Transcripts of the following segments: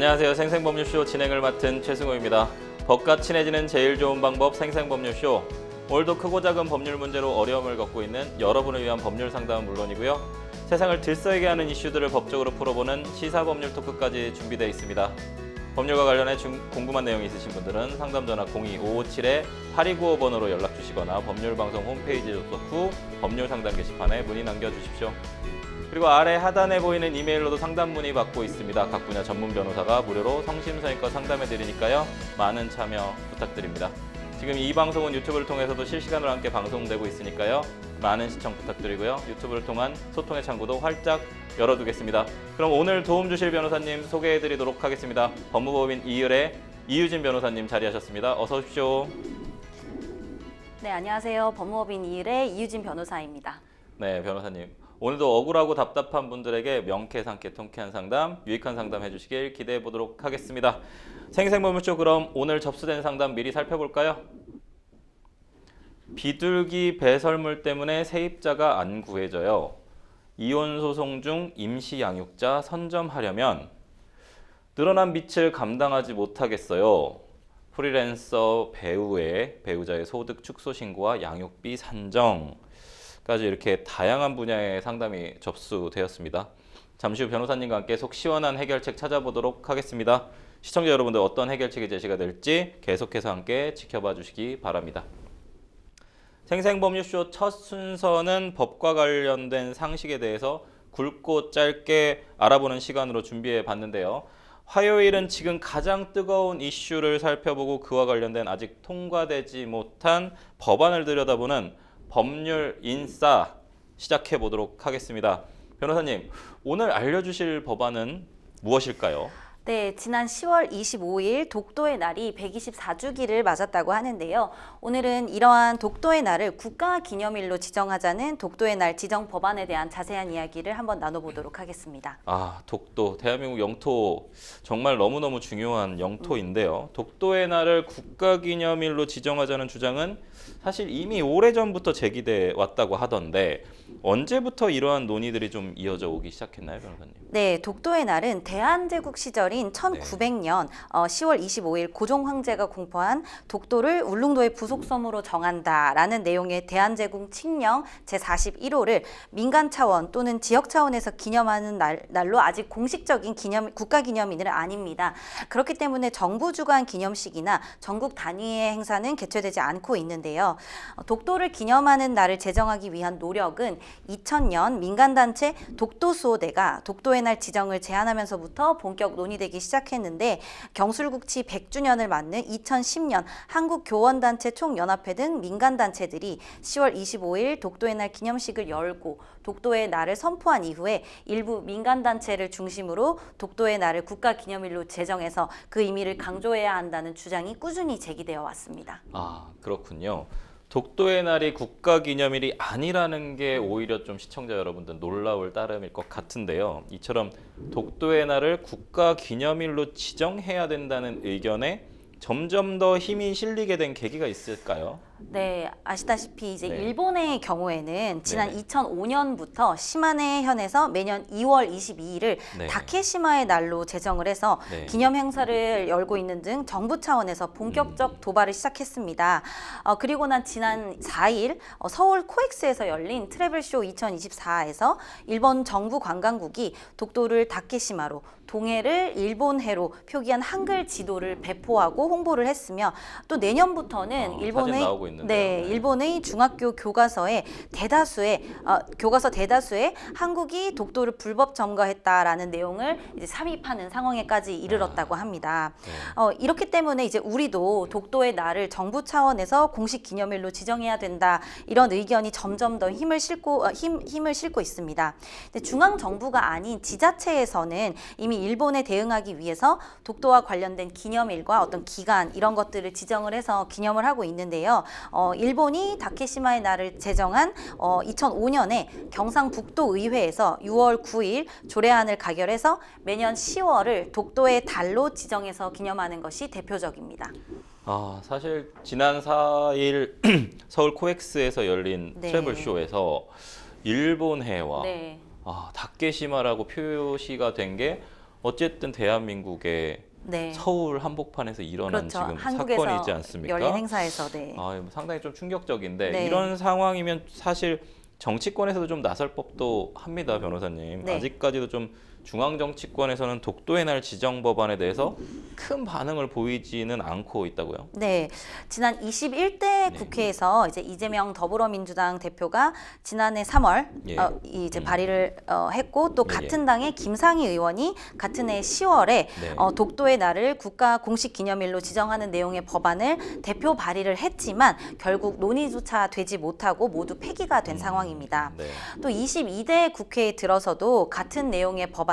안녕하세요. 생생법률쇼 진행을 맡은 최승호입니다. 법과 친해지는 제일 좋은 방법 생생법률쇼. 오늘도 크고 작은 법률 문제로 어려움을 겪고 있는 여러분을 위한 법률 상담은 물론이고요. 세상을 들썩이게 하는 이슈들을 법적으로 풀어보는 시사법률 토크까지 준비되어 있습니다. 법률과 관련해 궁금한 내용이 있으신 분들은 상담전화 02-557-8295번으로 연락 주시거나 법률방송 홈페이지 접속 후 법률상담 게시판에 문의 남겨주십시오. 그리고 아래 하단에 보이는 이메일로도 상담 문의 받고 있습니다. 각 분야 전문 변호사가 무료로 성심성의껏 상담해드리니까요. 많은 참여 부탁드립니다. 지금 이 방송은 유튜브를 통해서도 실시간으로 함께 방송되고 있으니까요. 많은 시청 부탁드리고요. 유튜브를 통한 소통의 창구도 활짝 열어두겠습니다. 그럼 오늘 도움 주실 변호사님 소개해드리도록 하겠습니다. 법무법인 이율의 이유진 변호사님 자리하셨습니다. 어서 오십시오. 네, 안녕하세요. 법무법인 이율의 이유진 변호사입니다. 네, 변호사님. 오늘도 억울하고 답답한 분들에게 명쾌상쾌 통쾌한 상담, 유익한 상담 해주시길 기대해 보도록 하겠습니다. 생생법률쇼 그럼 오늘 접수된 상담 미리 살펴볼까요? 비둘기 배설물 때문에 세입자가 안 구해져요. 이혼 소송 중 임시 양육자 선점하려면 늘어난 빚을 감당하지 못하겠어요. 프리랜서 배우자의 소득 축소 신고와 양육비 산정 까지 이렇게 다양한 분야의 상담이 접수되었습니다. 잠시 후 변호사님과 함께 속 시원한 해결책 찾아보도록 하겠습니다. 시청자 여러분들 어떤 해결책이 제시가 될지 계속해서 함께 지켜봐 주시기 바랍니다. 생생법률쇼 첫 순서는 법과 관련된 상식에 대해서 굵고 짧게 알아보는 시간으로 준비해 봤는데요. 화요일은 지금 가장 뜨거운 이슈를 살펴보고 그와 관련된 아직 통과되지 못한 법안을 들여다보는 법률 인싸 시작해 보도록 하겠습니다. 변호사님, 오늘 알려주실 법안은 무엇일까요? 네, 지난 10월 25일 독도의 날이 124주기를 맞았다고 하는데요. 오늘은 이러한 독도의 날을 국가기념일로 지정하자는 독도의 날 지정 법안에 대한 자세한 이야기를 한번 나눠보도록 하겠습니다. 독도, 대한민국 영토 정말 너무너무 중요한 영토인데요. 독도의 날을 국가기념일로 지정하자는 주장은 사실 이미 오래전부터 제기돼 왔다고 하던데 언제부터 이러한 논의들이 좀 이어져 오기 시작했나요, 변호사님? 네, 독도의 날은 대한제국 시절인 1900년 10월 25일 고종 황제가 공포한 독도를 울릉도의 부속섬으로 정한다라는 내용의 대한제국 칙령 제41호를 민간 차원 또는 지역 차원에서 기념하는 날로 아직 공식적인 국가기념일은 아닙니다. 그렇기 때문에 정부 주관 기념식이나 전국 단위의 행사는 개최되지 않고 있는데요. 독도를 기념하는 날을 제정하기 위한 노력은 2000년 민간단체 독도수호대가 독도의 날 지정을 제안하면서부터 본격 논의되기 시작했는데 경술국치 100주년을 맞는 2010년 한국교원단체 총연합회 등 민간단체들이 10월 25일 독도의 날 기념식을 열고 독도의 날을 선포한 이후에 일부 민간단체를 중심으로 독도의 날을 국가기념일로 제정해서 그 의미를 강조해야 한다는 주장이 꾸준히 제기되어 왔습니다. 그렇군요. 독도의 날이 국가기념일이 아니라는 게 오히려 좀 시청자 여러분들 놀라울 따름일 것 같은데요. 이처럼 독도의 날을 국가기념일로 지정해야 된다는 의견에 점점 더 힘이 실리게 된 계기가 있을까요? 네, 아시다시피 이제 네. 일본의 경우에는 지난 네네. 2005년부터 시마네현에서 매년 2월 22일을 네. 다케시마의 날로 제정을 해서 네. 기념 행사를 열고 있는 등 정부 차원에서 본격적 도발을 시작했습니다. 그리고 난 지난 4일 서울 코엑스에서 열린 트래블쇼 2024에서 일본 정부 관광국이 독도를 다케시마로 동해를 일본해로 표기한 한글 지도를 배포하고 홍보를 했으며 또 내년부터는 사진 나오고 있는데요. 네. 일본의 중학교 교과서에 교과서 대다수에 한국이 독도를 불법 점거했다라는 내용을 이제 삽입하는 상황에까지 이르렀다고 합니다. 네. 이렇기 때문에 이제 우리도 독도의 날을 정부 차원에서 공식 기념일로 지정해야 된다 이런 의견이 점점 더 힘을 싣고 있습니다. 근데 중앙 정부가 아닌 지자체에서는 이미 일본에 대응하기 위해서 독도와 관련된 기념일과 어떤 기간 이런 것들을 지정을 해서 기념을 하고 있는데요. 일본이 다케시마의 날을 제정한 2005년에 경상북도 의회에서 6월 9일 조례안을 가결해서 매년 10월을 독도의 달로 지정해서 기념하는 것이 대표적입니다. 사실 지난 4일 서울 코엑스에서 열린 네. 트래블쇼에서 일본해와 네. 다케시마라고 표시가 된 게 어쨌든 대한민국의 네. 서울 한복판에서 일어난 그렇죠. 지금 한국에서 사건이지 않습니까? 열린 행사에서 네. 상당히 좀 충격적인데 네. 이런 상황이면 사실 정치권에서도 좀 나설 법도 합니다, 변호사님. 네. 아직까지도 좀 중앙 정치권에서는 독도의 날 지정 법안에 대해서 큰 반응을 보이지는 않고 있다고요. 네, 지난 21대 국회에서 이제 이재명 더불어민주당 대표가 지난해 3월 예. 이제 발의를 했고 또 예, 같은 당의 김상희 의원이 같은 해 10월에 네. 독도의 날을 국가 공식 기념일로 지정하는 내용의 법안을 대표 발의를 했지만 결국 논의조차 되지 못하고 모두 폐기가 된 상황입니다. 네. 또 22대 국회에 들어서도 같은 내용의 법안이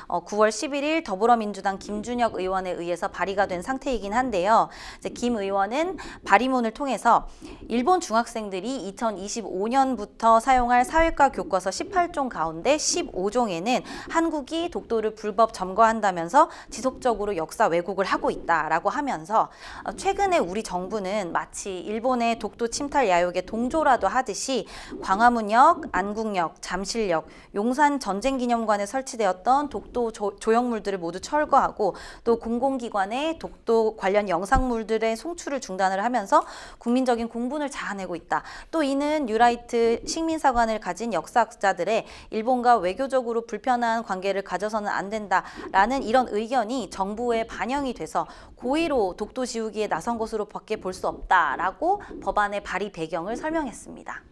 9월 11일 더불어민주당 김준혁 의원에 의해서 발의가 된 상태이긴 한데요. 이제 김 의원은 발의문을 통해서 일본 중학생들이 2025년부터 사용할 사회과 교과서 18종 가운데 15종에는 한국이 독도를 불법 점거한다면서 지속적으로 역사 왜곡을 하고 있다라고 하면서 최근에 우리 정부는 마치 일본의 독도 침탈 야욕에 동조라도 하듯이 광화문역, 안국역, 잠실역, 용산 전쟁기념관에 설치되었던 독도 조형물들을 모두 철거하고 또 공공기관의 독도 관련 영상물들의 송출을 중단을 하면서 국민적인 공분을 자아내고 있다. 또 이는 뉴라이트 식민사관을 가진 역사학자들의 일본과 외교적으로 불편한 관계를 가져서는 안 된다라는 이런 의견이 정부에 반영이 돼서 고의로 독도 지우기에 나선 것으로밖에 볼 수 없다라고 법안의 발의 배경을 설명했습니다.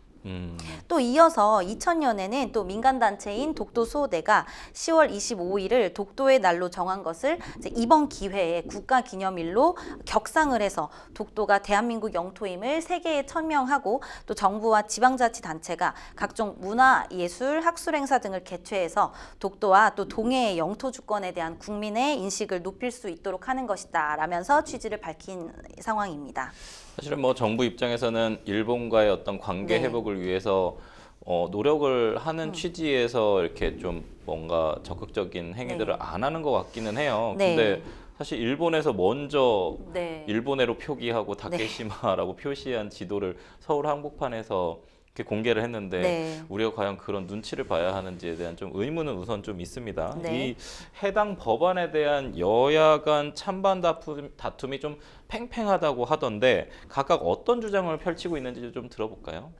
또 이어서 2000년에는 또 민간단체인 독도수호대가 10월 25일을 독도의 날로 정한 것을 이번 기회에 국가기념일로 격상을 해서 독도가 대한민국 영토임을 세계에 천명하고 또 정부와 지방자치단체가 각종 문화, 예술, 학술 행사 등을 개최해서 독도와 또 동해의 영토 주권에 대한 국민의 인식을 높일 수 있도록 하는 것이다 라면서 취지를 밝힌 상황입니다. 사실은 뭐 정부 입장에서는 일본과의 어떤 관계 네. 회복을 위해서 노력을 하는 취지에서 이렇게 좀 뭔가 적극적인 행위들을 네. 안 하는 것 같기는 해요. 네. 근데 사실 일본에서 먼저 네. 일본해로 표기하고 다케시마라고 표시한 지도를 서울 한복판에서 이렇게 공개를 했는데 네. 우리가 과연 그런 눈치를 봐야 하는지에 대한 좀 의문은 우선 좀 있습니다. 네. 이 해당 법안에 대한 여야 간 찬반 다툼이 좀 팽팽하다고 하던데 각각 어떤 주장을 펼치고 있는지 좀 들어볼까요?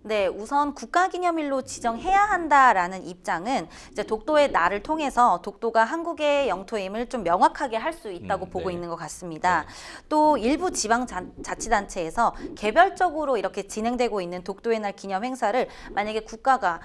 네, 우선 국가기념일로 지정해야 한다라는 입장은 이제 독도의 날을 통해서 독도가 한국의 영토임을 좀 명확하게 할 수 있다고 보고 네. 있는 것 같습니다. 또 일부 지방자치단체에서 개별적으로 이렇게 진행되고 있는 독도의 날 기념 행사를 만약에 국가가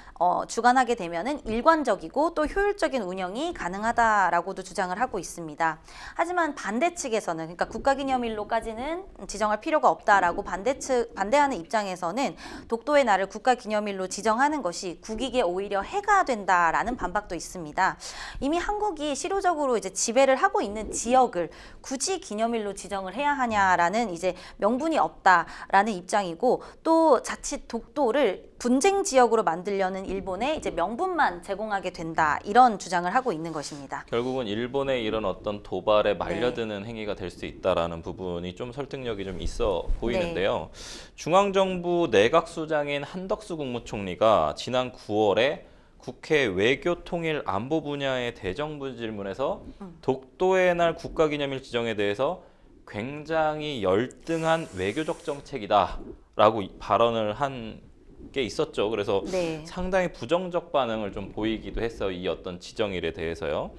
주관하게 되면은 일관적이고 또 효율적인 운영이 가능하다라고도 주장을 하고 있습니다. 하지만 반대 측에서는 그러니까 국가기념일로까지는 지정할 필요가 없다라고 반대하는 입장에서는 독도의 날을 국가기념일로 지정하는 것이 국익에 오히려 해가 된다라는 반박도 있습니다. 이미 한국이 실효적으로 이제 지배를 하고 있는 지역을 굳이 기념일로 지정을 해야 하냐라는 이제 명분이 없다라는 입장이고 또 자칫 독도를 분쟁 지역으로 만들려는 일본에 이제 명분만 제공하게 된다 이런 주장을 하고 있는 것입니다. 결국은 일본의 이런 어떤 도발에 말려드는 행위가 될 수 있다라는 부분이 좀 설득력이 좀 있어 보이는데요. 중앙정부 내각수장인 한덕수 국무총리가 지난 9월에 국회 외교통일안보 분야의 대정부 질문에서 독도의 날 국가기념일 지정에 대해서 굉장히 열등한 외교적 정책이다라고 발언을 한 게 있었죠. 그래서 네. 상당히 부정적 반응을 좀 보이기도 했어요. 이 어떤 지정일에 대해서요.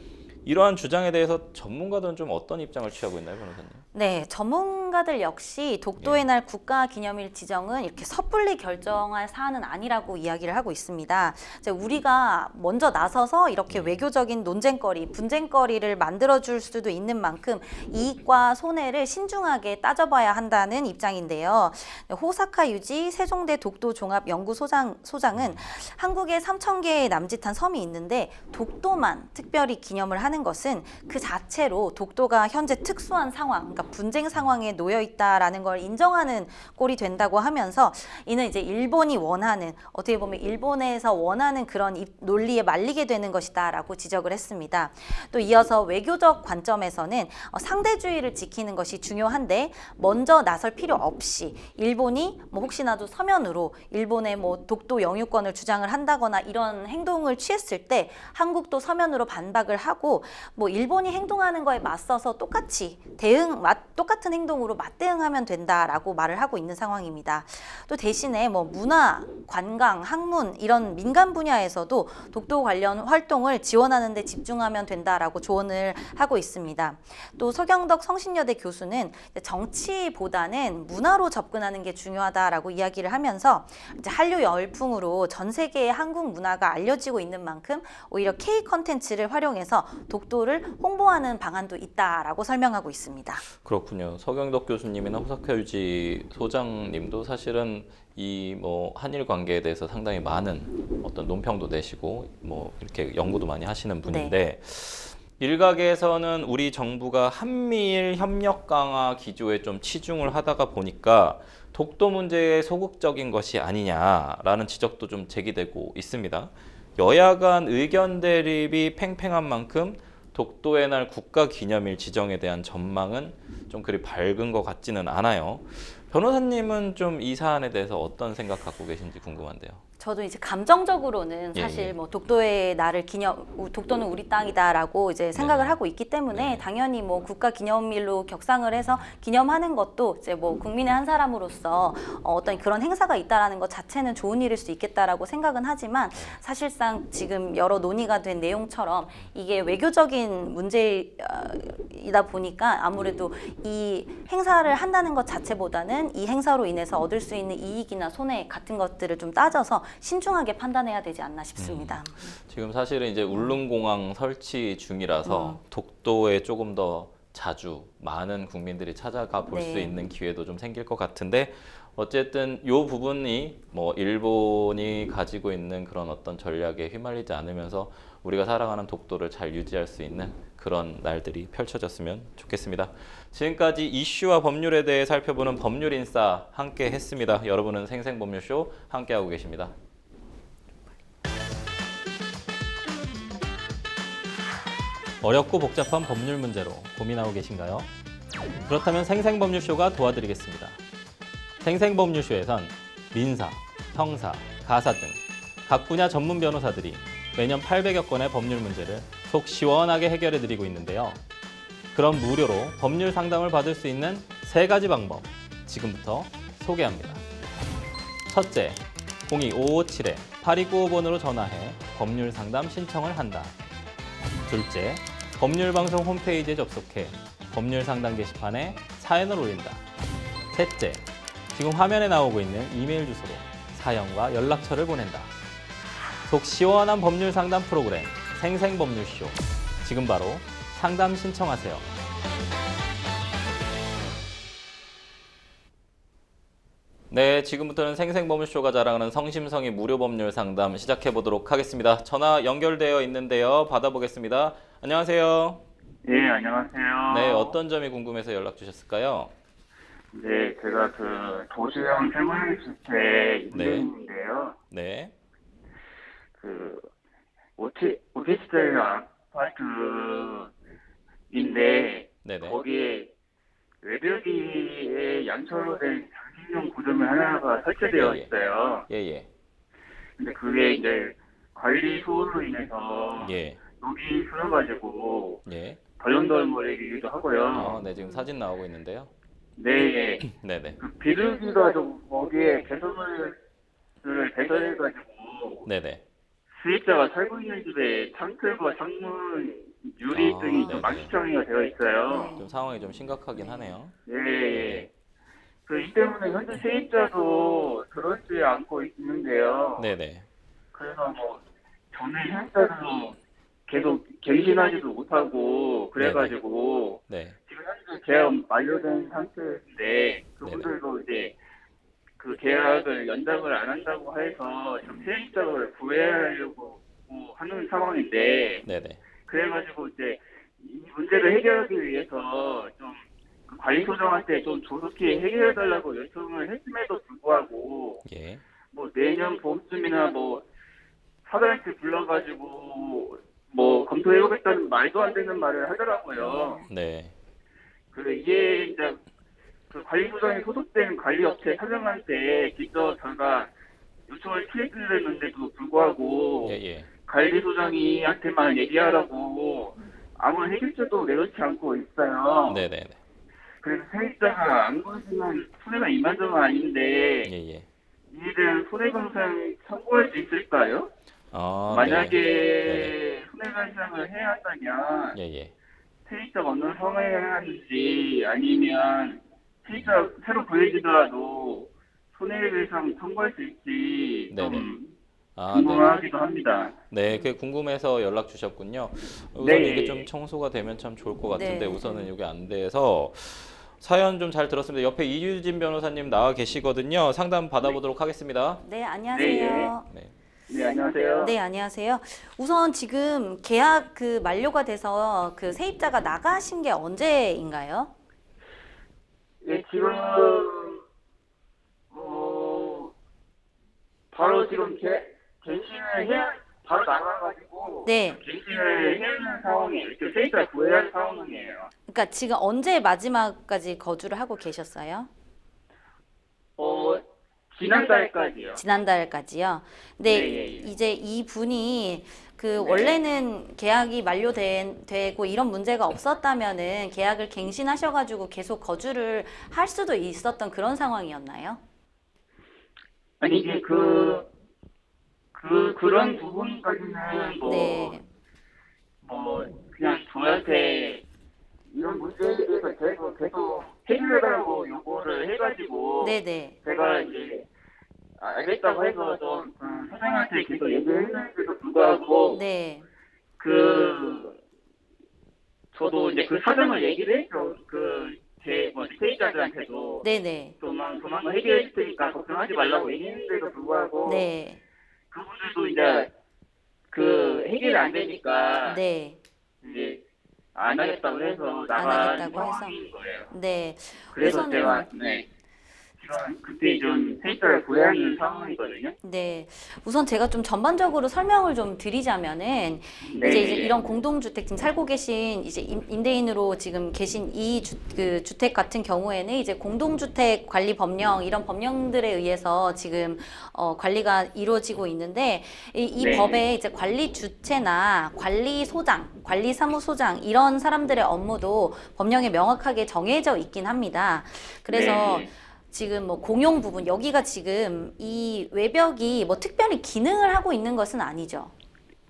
이러한 주장에 대해서 전문가들은 좀 어떤 입장을 취하고 있나요, 변호사님? 네, 전문가들 역시 독도의 날 국가기념일 지정은 이렇게 섣불리 결정할 사안은 아니라고 이야기를 하고 있습니다. 이제 우리가 먼저 나서서 이렇게 외교적인 논쟁거리, 분쟁거리를 만들어줄 수도 있는 만큼 이익과 손해를 신중하게 따져봐야 한다는 입장인데요. 호사카 유지 세종대 독도종합연구소장은 한국에 3,000개의 남짓한 섬이 있는데 독도만 특별히 기념을 하는 것은 그 자체로 독도가 현재 특수한 상황, 그러니까 분쟁 상황에 놓여 있다라는 걸 인정하는 꼴이 된다고 하면서 이는 이제 일본이 원하는 어떻게 보면 일본에서 원하는 그런 논리에 말리게 되는 것이다라고 지적을 했습니다. 또 이어서 외교적 관점에서는 상대주의를 지키는 것이 중요한데 먼저 나설 필요 없이 일본이 뭐 혹시나도 서면으로 일본의 뭐 독도 영유권을 주장을 한다거나 이런 행동을 취했을 때 한국도 서면으로 반박을 하고 뭐 일본이 행동하는 거에 맞서서 똑같이 똑같은 행동으로 맞대응하면 된다라고 말을 하고 있는 상황입니다. 또 대신에 뭐 문화, 관광, 학문 이런 민간 분야에서도 독도 관련 활동을 지원하는 데 집중하면 된다라고 조언을 하고 있습니다. 또 서경덕 성신여대 교수는 정치보다는 문화로 접근하는 게 중요하다라고 이야기를 하면서 이제 한류 열풍으로 전 세계에 한국 문화가 알려지고 있는 만큼 오히려 K 컨텐츠를 활용해서 독도를 홍보하는 방안도 있다라고 설명하고 있습니다. 그렇군요. 서경덕 교수님이나 호사카 유지 소장님도 사실은 이 뭐 한일 관계에 대해서 상당히 많은 어떤 논평도 내시고 뭐 이렇게 연구도 많이 하시는 분인데 일각에서는 우리 정부가 한미일 협력 강화 기조에 좀 치중을 하다가 보니까 독도 문제에 소극적인 것이 아니냐라는 지적도 좀 제기되고 있습니다. 여야 간 의견 대립이 팽팽한 만큼 독도의 날 국가기념일 지정에 대한 전망은 좀 그리 밝은 것 같지는 않아요. 변호사님은 좀 이 사안에 대해서 어떤 생각 갖고 계신지 궁금한데요. 저도 이제 감정적으로는 사실 뭐 독도의 날을 독도는 우리 땅이다라고 이제 생각을 하고 있기 때문에 당연히 뭐 국가 기념일로 격상을 해서 기념하는 것도 이제 뭐 국민의 한 사람으로서 어떤 그런 행사가 있다라는 것 자체는 좋은 일일 수 있겠다라고 생각은 하지만 사실상 지금 여러 논의가 된 내용처럼 이게 외교적인 문제이다 보니까 아무래도 이 행사를 한다는 것 자체보다는 이 행사로 인해서 얻을 수 있는 이익이나 손해 같은 것들을 좀 따져서 신중하게 판단해야 되지 않나 싶습니다. 지금 사실은 이제 울릉공항 설치 중이라서 독도에 조금 더 자주 많은 국민들이 찾아가 볼 수 있는 기회도 좀 생길 것 같은데 어쨌든 이 부분이 뭐 일본이 가지고 있는 그런 어떤 전략에 휘말리지 않으면서 우리가 살아가는 독도를 잘 유지할 수 있는 그런 날들이 펼쳐졌으면 좋겠습니다. 지금까지 이슈와 법률에 대해 살펴보는 법률인싸 함께 했습니다. 여러분은 생생법률쇼 함께하고 계십니다. 어렵고 복잡한 법률 문제로 고민하고 계신가요? 그렇다면 생생법률쇼가 도와드리겠습니다. 생생법률쇼에선 민사, 형사, 가사 등 각 분야 전문 변호사들이 매년 800여 건의 법률 문제를 속 시원하게 해결해드리고 있는데요. 그럼 무료로 법률 상담을 받을 수 있는 3가지 방법 지금부터 소개합니다. 첫째, 02-557-8295번으로 전화해 법률 상담 신청을 한다. 둘째, 법률방송 홈페이지에 접속해 법률 상담 게시판에 사연을 올린다. 셋째, 지금 화면에 나오고 있는 이메일 주소로 사연과 연락처를 보낸다. 속 시원한 법률 상담 프로그램 생생법률쇼. 지금 바로 상담 신청하세요. 네, 지금부터는 생생법률쇼가 자랑하는 성심성의 무료 법률 상담 시작해 보도록 하겠습니다. 전화 연결되어 있는데요. 받아보겠습니다. 안녕하세요. 예, 안녕하세요. 네, 어떤 점이 궁금해서 연락 주셨을까요? 네, 제가 그 도시형 생활주택 임대인인데요. 네. 그 오피스텔 아파트인데 네네. 거기에 외벽이에 양철로 된 장식용 구조물 하나가 설치되어 있어요. 예. 근데 그게 이제 관리 소홀로 인해서 예. 녹이 슬어가지고 예. 덜렁덜렁거리기도 하고요. 네, 지금 사진 나오고 있는데요. 네. 네네. 그 비둘기가 좀 거기에 배설물을 배설해가지고 네네. 수입자가 살고 있는 집에 창틀과 창문, 유리 등이 좀 망치처리가 되어 있어요. 좀 상황이 좀 심각하긴 하네요. 네. 이 때문에 현재 세입자도 들어오지 않고 있는데요. 네네. 그래서 뭐 전에 세입자도 계속 갱신하지도 못하고 그래가지고 네. 지금 현재 계약 만료된 상태인데 그분들도 이제 그 계약을 연장을 안 한다고 해서 지금 세입자를 구해하려고 하는 상황인데 네네. 그래가지고 이제 이 문제를 해결하기 위해서 좀 그 관리소장한테 좀 조속히 해결해달라고 요청을 했음에도 불구하고 예. 뭐 내년 봄쯤이나 뭐 사장한테 불러가지고 뭐 검토해보겠다는 말도 안 되는 말을 하더라고요. 네. 그래 이게 이제 그 관리소장에 소속된 관리업체 사장한테 직접 저희가 요청을 취했는데도 불구하고 예, 예. 관리소장이한테만 얘기하라고 아무 해결책도 내놓지 않고 있어요. 네, 네, 네. 그래서 세입자가 안 거시면 손해가 이만저만 아닌데 예, 예. 이에 대한 손해배상 청구할 수 있을까요? 아, 만약에 네. 손해배상을 해야 한다면 예, 예. 세입자가 어느 상황을 하는지 아니면 세입자 새로 구해지더라도 손해배상 청구할 수 있을지 네네. 좀 아, 네. 궁금하기도 합니다. 네, 그게 궁금해서 연락 주셨군요. 우선 네. 이게 좀 청소가 되면 참 좋을 것 같은데 네. 우선은 이게 안 돼서 사연 좀 잘 들었습니다. 옆에 이유진 변호사님 나와 계시거든요. 상담 받아보도록 하겠습니다. 네, 안녕하세요. 네. 네, 안녕하세요. 네, 안녕하세요. 우선 지금 계약 그 만료가 돼서 그 세입자가 나가신 게 언제인가요? 예, 지금 바로 지금 갱신을 해야 바로 나가가지고 네. 갱신을 해야 하는 상황이에요. 이렇게 세입자 구해야 하는 상황이에요. 그러니까 지금 언제 마지막까지 거주를 하고 계셨어요? 지난달까지요. 지난달까지요. 네, 네, 예, 예. 이제 이 분이 그 원래는 계약이 만료되고 이런 문제가 없었다면은 계약을 갱신하셔가지고 계속 거주를 할 수도 있었던 그런 상황이었나요? 아니 이게 그런 부분까지는 네, 뭐 그냥 저한테 이런 문제에 대해서 계속 해결해달라고 요구를 해가지고 네네, 제가 이제 알겠다고 해서 좀 사장한테 계속 얘기를 했는데도 불구하고 네, 저도 이제 그 사정을 얘기를 했죠. 세입자들한테도 네네, 조만간 해결해 줄 테니까 걱정하지 말라고 얘기했는데도 불구하고 네, 그분들도 이제 그 해결이 안 되니까 네, 이제 안 하겠다고 해서 안 나간 하겠다고 해서. 상황인 거예요. 네. 그래서 우선은- 제가 그때 좀 세입자를 구해야 하는 상황이거든요. 네, 우선 제가 좀 전반적으로 설명을 좀 드리자면은 네. 이제 이런 공동주택 지금 살고 계신 이제 임대인으로 지금 계신 이 주택 같은 경우에는 이제 공동주택 관리 법령 이런 법령들에 의해서 지금 관리가 이루어지고 있는데 이 네. 법에 이제 관리 주체나 관리소장, 관리사무소장 이런 사람들의 업무도 법령에 명확하게 정해져 있긴 합니다. 그래서 네. 지금 뭐 공용 부분 여기가 지금 이 외벽이 뭐 특별히 기능을 하고 있는 것은 아니죠.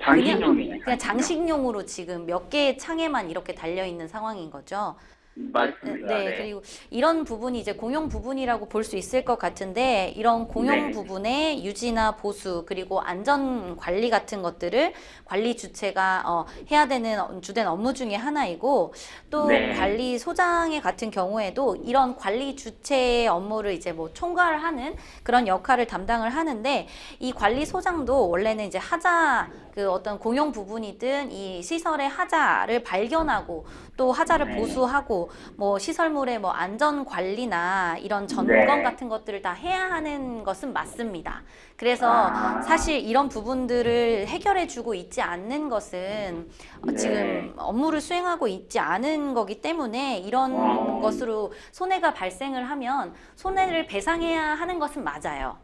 장식용이에요. 그냥 장식용으로 지금 몇 개의 창에만 이렇게 달려 있는 상황인 거죠. 맞습니다. 네, 그리고 이런 부분이 이제 공용 부분이라고 볼 수 있을 것 같은데 이런 공용 네. 부분의 유지나 보수 그리고 안전 관리 같은 것들을 관리 주체가 해야 되는 주된 업무 중에 하나이고 또 네. 관리소장의 같은 경우에도 이런 관리 주체의 업무를 이제 뭐 총괄하는 그런 역할을 담당을 하는데 이 관리소장도 원래는 이제 하자 그 어떤 공용 부분이든 이 시설의 하자를 발견하고 또 하자를 네. 보수하고 뭐 시설물의 뭐 안전 관리나 이런 점검 네. 같은 것들을 다 해야 하는 것은 맞습니다. 그래서 아. 사실 이런 부분들을 해결해 주고 있지 않는 것은 네. 지금 업무를 수행하고 있지 않은 거기 때문에 이런 것으로 손해가 발생을 하면 손해를 배상해야 하는 것은 맞아요.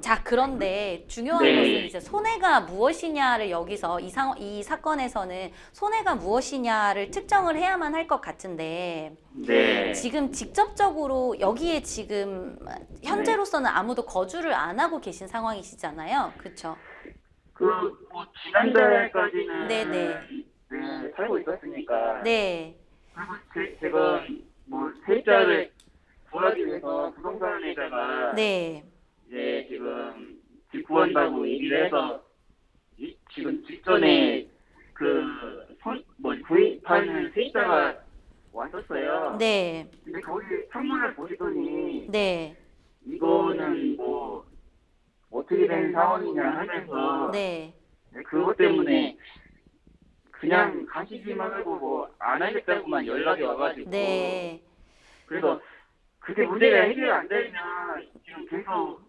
자, 그런데 중요한 네. 것은 이제 손해가 무엇이냐를 여기서 이 사건에서는 손해가 무엇이냐를 특정을 해야만 할 것 같은데 네. 지금 직접적으로 여기에 지금 현재로서는 아무도 거주를 안 하고 계신 상황이시잖아요. 그렇죠? 뭐 지난달까지는 네네. 네, 살고 있었으니까. 네. 그리고 제가 뭐 세입자를 구하기 위해서 부동산에다가 네. 이제 지금 집 구한다고 얘기를 해서 지금 직전에 구입하는 세입자가 왔었어요. 네. 근데 거기 창문을 보시더니 네. 이거는 뭐 어떻게 된 상황이냐 하면서 네. 그것 때문에 그냥 가시기만 하고 뭐 안 하겠다고만 연락이 와가지고 네. 그래서 그게 문제가 해결 안 되면 지금 계속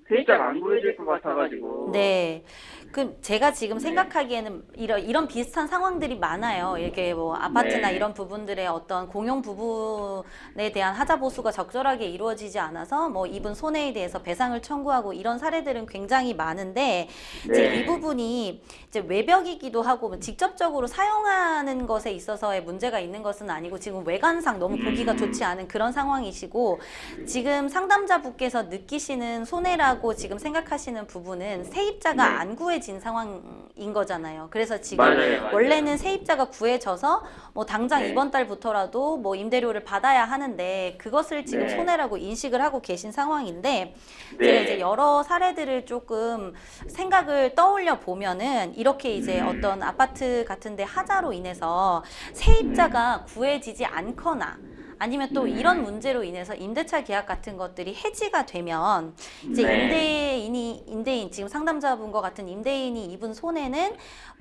세입자가 안 구해질 것 같아가지고. 네. 그 제가 지금 생각하기에는 이런 비슷한 상황들이 많아요. 이렇게 뭐 아파트나 네. 이런 부분들의 어떤 공용 부분에 대한 하자 보수가 적절하게 이루어지지 않아서 뭐 입은 손해에 대해서 배상을 청구하고 이런 사례들은 굉장히 많은데 이제 네. 이 부분이 이제 외벽이기도 하고 뭐 직접적으로 사용하는 것에 있어서의 문제가 있는 것은 아니고 지금 외관상 너무 보기가 좋지 않은 그런 상황이시고 지금 상담자분께서 느끼시는 손해라고 지금 생각하시는 부분은 세입자가 네. 안 구해진 상황인 거잖아요. 그래서 지금 맞아요. 원래는 세입자가 구해져서 뭐 당장 네. 이번 달부터라도 뭐 임대료를 받아야 하는데 그것을 지금 네. 손해라고 인식을 하고 계신 상황인데 네. 제가 이제 여러 사례들을 조금 생각을 떠올려 보면은 이렇게 이제 어떤 아파트 같은데 하자로 인해서 세입자가 구해지지 않거나 아니면 또 이런 문제로 인해서 임대차 계약 같은 것들이 해지가 되면 이제 네. 임대인 지금 상담자분과 같은 임대인이 입은 손해는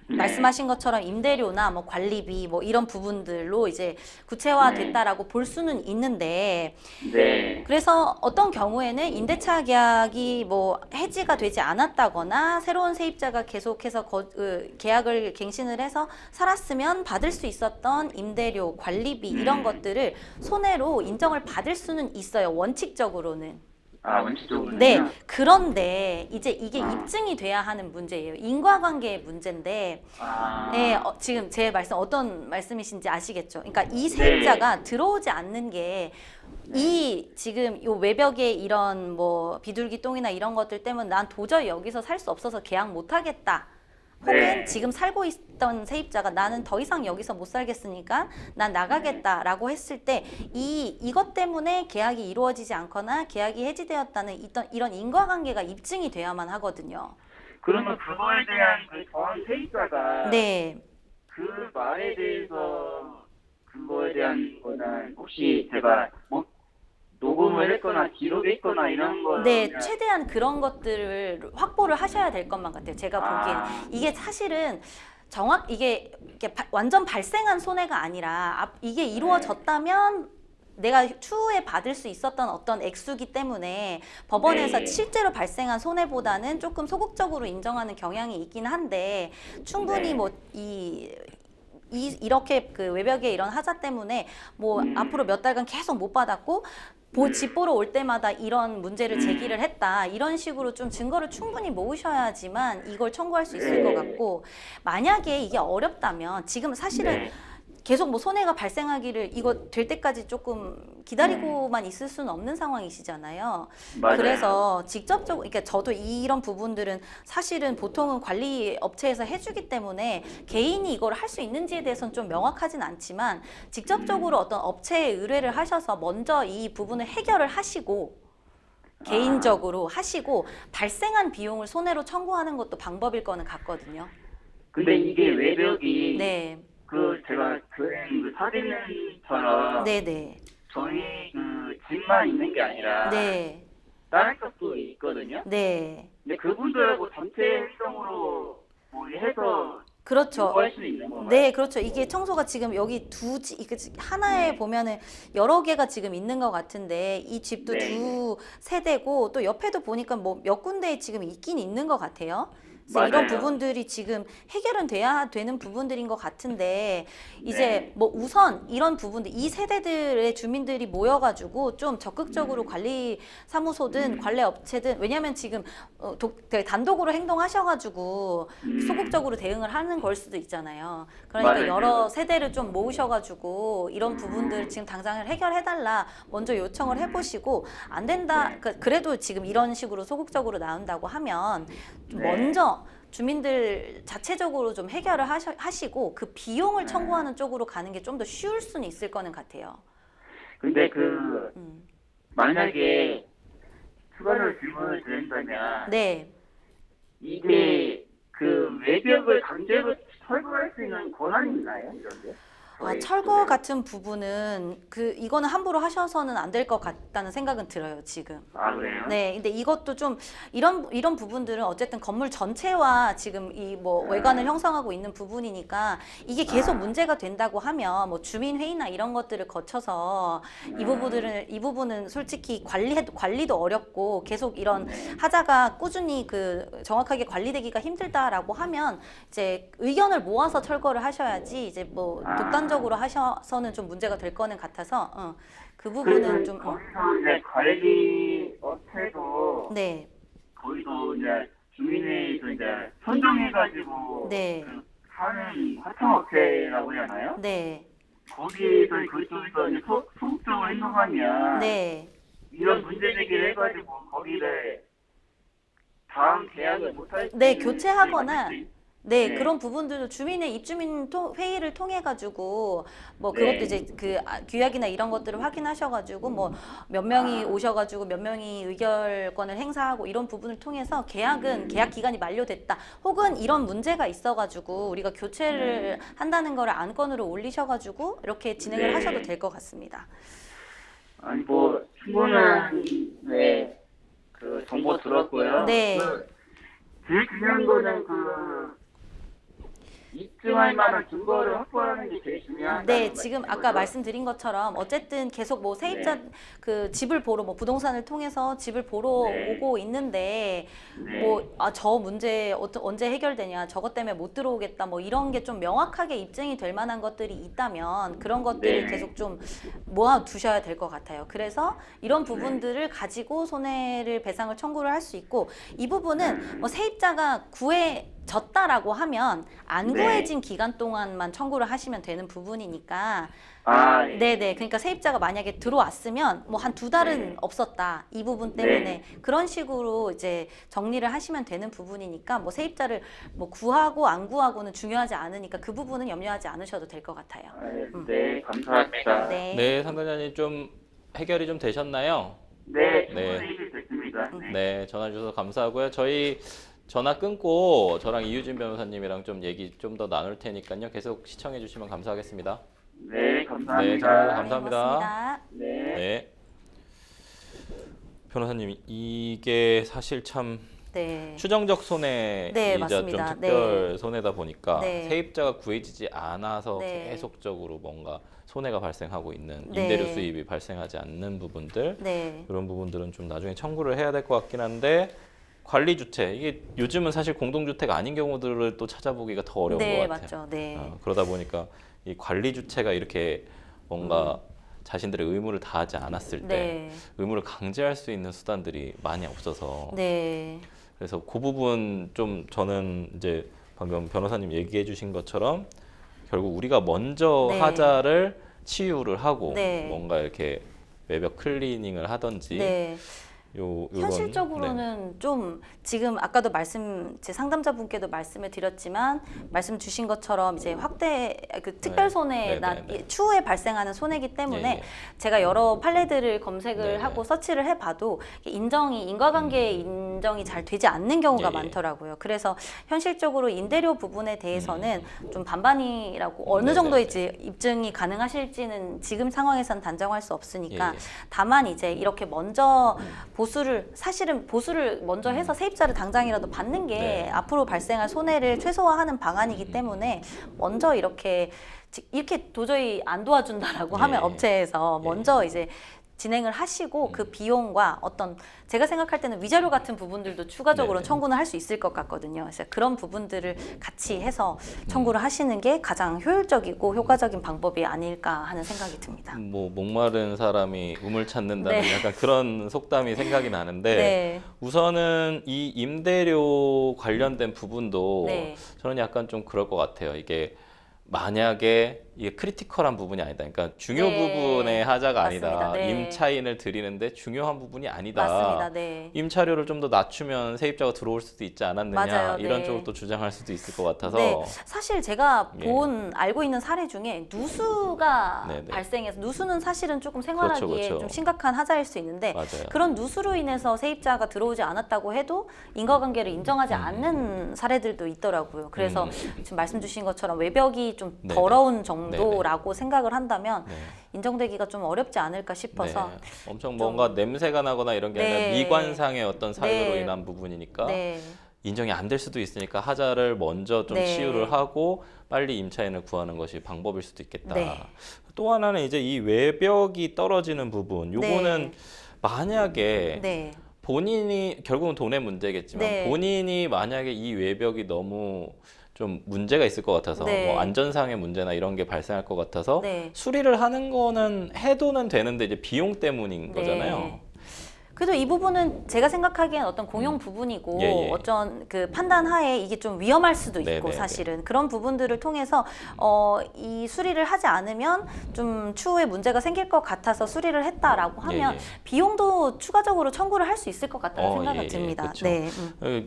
말씀하신 것처럼 임대료나 뭐 관리비 뭐 이런 부분들로 이제 구체화됐다라고 볼 수는 있는데 네. 그래서 어떤 경우에는 임대차 계약이 뭐 해지가 되지 않았다거나 새로운 세입자가 계속해서 계약을 갱신을 해서 살았으면 받을 수 있었던 임대료, 관리비 이런 것들을 손해로 인정을 받을 수는 있어요. 원칙적으로는. 아, 원칙적으로는요? 네, 그런데 이제 이게 입증이 돼야 하는 문제예요. 인과관계의 문제인데, 아. 네, 지금 제 말씀 어떤 말씀이신지 아시겠죠? 그러니까 이 세입자가 들어오지 않는 게 이 지금 요 외벽에 이런 뭐 비둘기 똥이나 이런 것들 때문에 난 도저히 여기서 살 수 없어서 계약 못 하겠다. 혹은 네. 지금 살고 있던 세입자가 나는 더 이상 여기서 못 살겠으니까 난 나가겠다라고 했을 때 이것 때문에 계약이 이루어지지 않거나 계약이 해지되었다는 이런 인과관계가 입증이 돼야만 하거든요. 그러면 그거에 대한 그 저항 세입자가 네. 그 말에 대해서 그거에 대한 거는 혹시 제가 뭐 녹음을 했거나 기록을 했거나 이런 거는 네, 최대한 그런 것들을 확보를 하셔야 될 것만 같아요. 제가 보기엔 이게 사실은 이게 완전 발생한 손해가 아니라 이게 이루어졌다면 내가 추후에 받을 수 있었던 어떤 액수기 때문에 법원에서 네. 실제로 발생한 손해보다는 조금 소극적으로 인정하는 경향이 있긴 한데 충분히 네. 뭐 이렇게 그 외벽에 이런 하자 때문에 뭐 앞으로 몇 달간 계속 못 받았고 집 보러 올 때마다 이런 문제를 제기를 했다. 이런 식으로 좀 증거를 충분히 모으셔야지만 이걸 청구할 수 있을 것 같고 만약에 이게 어렵다면 지금 사실은 네. 계속 뭐 손해가 발생하기를 이거 될 때까지 조금 기다리고만 있을 수는 없는 상황이시잖아요. 맞아요. 그래서 직접적으로, 그러니까 저도 이런 부분들은 사실은 보통은 관리 업체에서 해주기 때문에 개인이 이걸 할 수 있는지에 대해서는 좀 명확하진 않지만 직접적으로 어떤 업체에 의뢰를 하셔서 먼저 이 부분을 해결을 하시고 개인적으로 하시고 발생한 비용을 손해로 청구하는 것도 방법일 거는 같거든요. 근데 이게 외벽이 네. 그 제가 그 사진처럼 네네. 저희 그 집만 있는 게 아니라 네. 다른 쪽도 있거든요. 네. 근데 그분들하고 전체 행정으로 뭐 해서 그렇죠. 요구할 수 있는 건가요? 네, 그렇죠. 이게 청소가 지금 여기 하나에 보면은 여러 개가 지금 있는 것 같은데 이 집도 네. 두 세대고 또 옆에도 보니까 뭐 몇 군데에 지금 있긴 있는 것 같아요. 그래서 이런 맞아요. 부분들이 지금 해결은 돼야 되는 부분들인 것 같은데 이제 뭐 우선 이런 부분들 이 세대들의 주민들이 모여가지고 좀 적극적으로 관리사무소든 관리업체든 왜냐하면 지금 단독으로 행동하셔가지고 소극적으로 대응을 하는 걸 수도 있잖아요. 그러니까 맞아요. 여러 세대를 좀 모으셔가지고 이런 부분들 지금 당장 해결해달라 먼저 요청을 해보시고 안 된다 그래도 지금 이런 식으로 소극적으로 나온다고 하면 좀 네. 먼저 주민들 자체적으로 좀 해결을 하시고 그 비용을 청구하는 쪽으로 가는 게 좀 더 쉬울 수는 있을 거는 같아요. 근데 음. 만약에 추가로 질문을 드린다면 네. 이게 그 외벽을 강제로 철거할 수 있는 권한이 있나요? 이런데? 철거 같은 부분은 이거는 함부로 하셔서는 안 될 것 있다는 생각은 들어요, 지금. 아, 그래요? 네, 근데 이것도 좀 이런 부분들은 어쨌든 건물 전체와 지금 이 뭐 외관을 형성하고 있는 부분이니까 이게 계속 문제가 된다고 하면 뭐 주민 회의나 이런 것들을 거쳐서 이 부분은 솔직히 관리도 어렵고 계속 이런 하자가 꾸준히 그 정확하게 관리되기가 힘들다라고 하면 이제 의견을 모아서 철거를 하셔야지 이제 뭐 독단적으로 하셔서는 좀 문제가 될 거는 같아서 그 부분은 좀 거기서 이제 관리 업체도 네. 거기도 이제 주민회의도 이제 선정해가지고 네. 그 하는 하청업체라고 해야 하나요? 네. 거기서 그쪽에서 이제 소극적으로 행동하면 네. 이런 문제 제기를 해가지고 거기를 다음 계약을 못할 수 네, 있는 교체하거나 네, 네. 그런 부분들도 주민의 입주민 회의를 통해 가지고 뭐 네. 그것도 이제 그 규약이나 이런 것들을 확인하셔 가지고 뭐 몇 명이 오셔 가지고 몇 명이 의결권을 행사하고 이런 부분을 통해서 계약 기간이 만료됐다. 혹은 이런 문제가 있어 가지고 우리가 교체를 한다는 거를 안건으로 올리셔 가지고 이렇게 진행을 네. 하셔도 될 것 같습니다. 아니 뭐 충분한 그 정보 들었고요. 네. 제일 중요한 거는 그 입증할 만한 증거를 확보하는 게 제일 중요하다. 네, 지금 아까 말씀드린 것처럼 어쨌든 계속 뭐 세입자 그 집을 보러 뭐 부동산을 통해서 집을 보러 네. 오고 있는데 네. 뭐 저 문제 언제 해결되냐, 저것 때문에 못 들어오겠다, 뭐 이런 게 좀 명확하게 입증이 될 만한 것들이 있다면 그런 것들을 네. 계속 좀 모아 두셔야 될 것 같아요. 그래서 이런 부분들을 가지고 손해를 배상을 청구를 할 수 있고 이 부분은 뭐 세입자가 구해졌다라고 하면 안 네. 구해진 기간 동안만 청구를 하시면 되는 부분이니까 아, 네네. 그러니까 세입자가 만약에 들어왔으면 뭐 한 2달은 네. 없었다. 이 부분 때문에 네. 그런 식으로 이제 정리를 하시면 되는 부분이니까 뭐 세입자를 뭐 구하고 안 구하고는 중요하지 않으니까 그 부분은 염려하지 않으셔도 될 것 같아요. 네, 감사합니다. 네. 네, 상담자님 좀 해결이 좀 되셨나요? 네, 네. 충분히 됐습니다. 네. 네, 전화 주셔서 감사하고요. 저희 전화 끊고 저랑 이유진 변호사님이랑 좀 얘기 좀 더 나눌 테니까요. 계속 시청해 주시면 감사하겠습니다. 네, 네, 감사합니다. 감사합니다. 고맙습니다. 네. 네. 변호사님, 이게 사실 참 네. 추정적 손해이자 네, 좀 맞습니다. 특별 손해다 보니까 네. 세입자가 구해지지 않아서 네. 계속적으로 뭔가 손해가 발생하고 있는 네. 임대료 수입이 발생하지 않는 부분들 네. 그런 부분들은 좀 나중에 청구를 해야 될 것 같긴 한데 관리 주체 이게 요즘은 사실 공동주택 아닌 경우들을 또 찾아보기가 더 어려운 네, 것 같아요. 맞죠. 네. 그러다 보니까 이 관리 주체가 이렇게 뭔가 자신들의 의무를 다하지 않았을 때 네. 의무를 강제할 수 있는 수단들이 많이 없어서 네. 그래서 그 부분 좀 저는 이제 방금 변호사님 얘기해 주신 것처럼 결국 우리가 먼저 네. 하자를 치유를 하고 네. 뭔가 이렇게 외벽 클리닝을 하든지 네. 요런 현실적으로는 좀 지금 아까도 제 상담자분께도 말씀을 드렸지만 말씀 주신 것처럼 이제 확대 그 특별 손해나 네, 네. 추후에 발생하는 손해이기 때문에 예, 예. 제가 여러 판례들을 검색을 네, 하고 네. 서치를 해봐도 인과관계 인정이 잘 되지 않는 경우가 예, 예. 많더라고요. 그래서 현실적으로 임대료 부분에 대해서는 좀 반반이라고 어느 네, 정도 네, 이제 입증이 가능하실지는 지금 상황에선 단정할 수 없으니까 예, 예. 다만 이제 이렇게 먼저 사실은 보수를 먼저 해서 세입자를 당장이라도 받는 게 네. 앞으로 발생할 손해를 최소화하는 방안이기 때문에 먼저 이렇게 도저히 안 도와준다라고 하면 예. 업체에서 먼저 이제 진행을 하시고 그 비용과 어떤 제가 생각할 때는 위자료 같은 부분들도 추가적으로 네네. 청구는 할 수 있을 것 같거든요. 그래서 그런 부분들을 같이 해서 청구를 하시는 게 가장 효율적이고 효과적인 방법이 아닐까 하는 생각이 듭니다. 뭐 목마른 사람이 우물 찾는다는 네. 약간 그런 속담이 생각이 나는데 네. 우선은 이 임대료 관련된 부분도 네. 저는 약간 좀 그럴 것 같아요. 이게 만약에 이게 크리티컬한 부분이 아니다. 그러니까 중요 네. 부분의 하자가 맞습니다. 아니다. 네. 임차인을 드리는데 중요한 부분이 아니다. 맞습니다. 네. 임차료를 좀 더 낮추면 세입자가 들어올 수도 있지 않았느냐. 맞아요. 이런 네. 쪽으로 또 주장할 수도 있을 것 같아서 네, 사실 제가 예. 알고 있는 사례 중에 누수가 네네. 발생해서 누수는 사실은 조금 생활하기에 그렇죠. 좀 심각한 하자일 수 있는데 맞아요. 그런 누수로 인해서 세입자가 들어오지 않았다고 해도 인과관계를 인정하지 않는 사례들도 있더라고요. 그래서 지금 말씀 주신 것처럼 외벽이 좀 네네. 더러운 정도라고 생각을 한다면 네. 인정되기가 좀 어렵지 않을까 싶어서 네. 엄청 뭔가 냄새가 나거나 이런 게 아니라 네. 미관상의 어떤 사유로 네. 인한 부분이니까 네. 인정이 안 될 수도 있으니까 하자를 먼저 좀 네. 치유를 하고 빨리 임차인을 구하는 것이 방법일 수도 있겠다. 네. 또 하나는 이제 이 외벽이 떨어지는 부분. 요거는 만약에 네. 본인이 결국은 돈의 문제겠지만 네. 본인이 만약에 이 외벽이 너무 좀 문제가 있을 것 같아서 네. 뭐 안전상의 문제나 이런 게 발생할 것 같아서 네. 수리를 하는 거는 해도는 되는데 이제 비용 때문인 거잖아요. 네. 그래도 이 부분은 제가 생각하기엔 어떤 공용 부분이고 예, 예. 어떤 그 판단하에 이게 좀 위험할 수도 있고 네, 네, 사실은 그런 부분들을 통해서 이 수리를 하지 않으면 좀 추후에 문제가 생길 것 같아서 수리를 했다라고 하면 예, 예. 비용도 추가적으로 청구를 할 수 있을 것 같다는 생각이 예, 예. 듭니다. 그쵸. 네.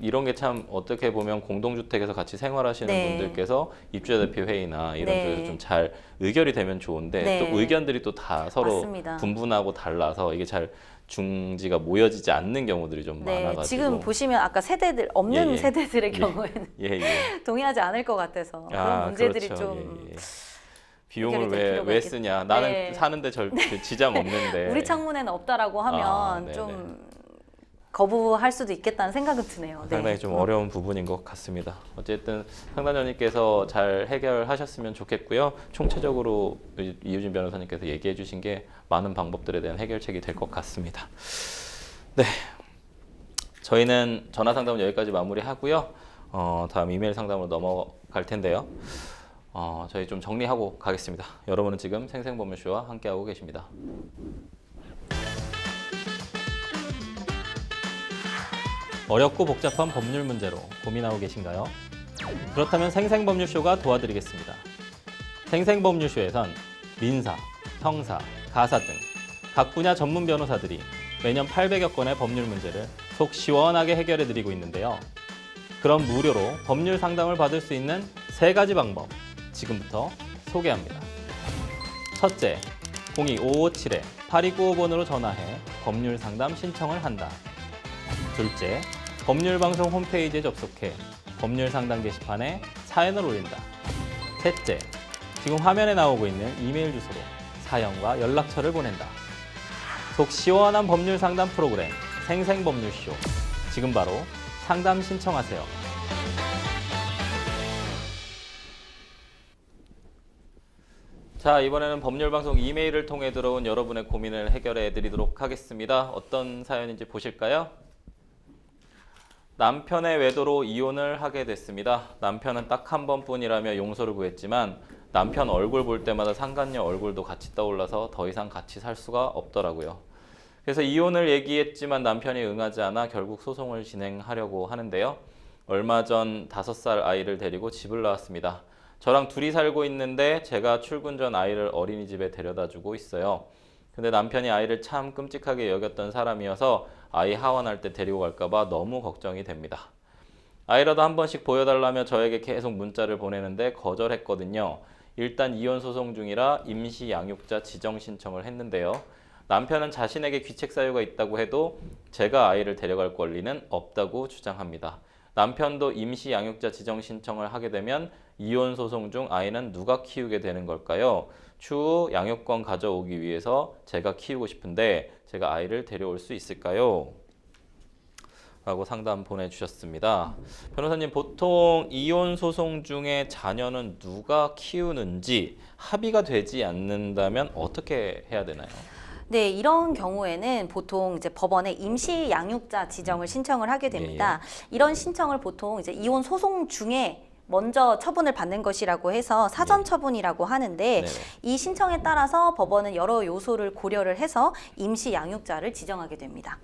이런 게 참 어떻게 보면 공동주택에서 같이 생활하시는 네. 분들께서 입주자대표 회의나 이런 네. 쪽에서 좀 잘 의결이 되면 좋은데 네. 또 의견들이 또 다 서로 맞습니다. 분분하고 달라서 이게 잘 중지가 모여지지 않는 경우들이 좀 네, 많아가지고 지금 보시면 아까 세대들 없는 예, 예. 세대들의 예. 경우에는 예, 예. 동의하지 않을 것 같아서 그런 문제들이 그렇죠. 좀 예, 예. 비용을 해결이 될 필요가 왜 있겠- 쓰냐? 나는 네. 사는데 그 지장 없는데. 우리 창문에는 없다라고 하면 네네. 좀 거부할 수도 있겠다는 생각은 드네요. 네. 상당히 좀 어려운 부분인 것 같습니다. 어쨌든 상담자님께서 잘 해결하셨으면 좋겠고요. 총체적으로 이유진 변호사님께서 얘기해 주신 게 많은 방법들에 대한 해결책이 될 것 같습니다. 네, 저희는 전화 상담은 여기까지 마무리하고요. 다음 이메일 상담으로 넘어갈 텐데요. 저희 좀 정리하고 가겠습니다. 여러분은 지금 생생법률쇼와 함께하고 계십니다. 어렵고 복잡한 법률 문제로 고민하고 계신가요? 그렇다면 생생법률쇼가 도와드리겠습니다. 생생법률쇼에선 민사, 형사, 가사 등 각 분야 전문 변호사들이 매년 800여 건의 법률 문제를 속 시원하게 해결해드리고 있는데요. 그럼 무료로 법률 상담을 받을 수 있는 3가지 방법 지금부터 소개합니다. 첫째, 02-557-8295번으로 전화해 법률 상담 신청을 한다. 둘째, 법률방송 홈페이지에 접속해 법률 상담 게시판에 사연을 올린다. 셋째, 지금 화면에 나오고 있는 이메일 주소로 사연과 연락처를 보낸다. 속 시원한 법률 상담 프로그램 생생법률쇼. 지금 바로 상담 신청하세요. 자, 이번에는 법률방송 이메일을 통해 들어온 여러분의 고민을 해결해 드리도록 하겠습니다. 어떤 사연인지 보실까요? 남편의 외도로 이혼을 하게 됐습니다. 남편은 딱 한 번뿐이라며 용서를 구했지만 남편 얼굴 볼 때마다 상간녀 얼굴도 같이 떠올라서 더 이상 같이 살 수가 없더라고요. 그래서 이혼을 얘기했지만 남편이 응하지 않아 결국 소송을 진행하려고 하는데요. 얼마 전 5살 아이를 데리고 집을 나왔습니다. 저랑 둘이 살고 있는데 제가 출근 전 아이를 어린이집에 데려다주고 있어요. 근데 남편이 아이를 참 끔찍하게 여겼던 사람이어서 아이 하원할 때 데리고 갈까봐 너무 걱정이 됩니다. 아이라도 한 번씩 보여달라며 저에게 계속 문자를 보내는데 거절했거든요. 일단 이혼 소송 중이라 임시 양육자 지정 신청을 했는데요. 남편은 자신에게 귀책 사유가 있다고 해도 제가 아이를 데려갈 권리는 없다고 주장합니다. 남편도 임시 양육자 지정 신청을 하게 되면 이혼 소송 중 아이는 누가 키우게 되는 걸까요? 추후 양육권 가져오기 위해서 제가 키우고 싶은데 제가 아이를 데려올 수 있을까요? 라고 상담 보내주셨습니다. 변호사님, 보통 이혼 소송 중에 자녀는 누가 키우는지 합의가 되지 않는다면 어떻게 해야 되나요? 네, 이런 경우에는 보통 이제 법원에 임시 양육자 지정을 신청을 하게 됩니다. 이런 신청을 보통 이제 이혼 소송 중에 먼저 처분을 받는 것이라고 해서 사전 처분이라고 하는데 네네. 이 신청에 따라서 법원은 여러 요소를 고려를 해서 임시 양육자를 지정하게 됩니다.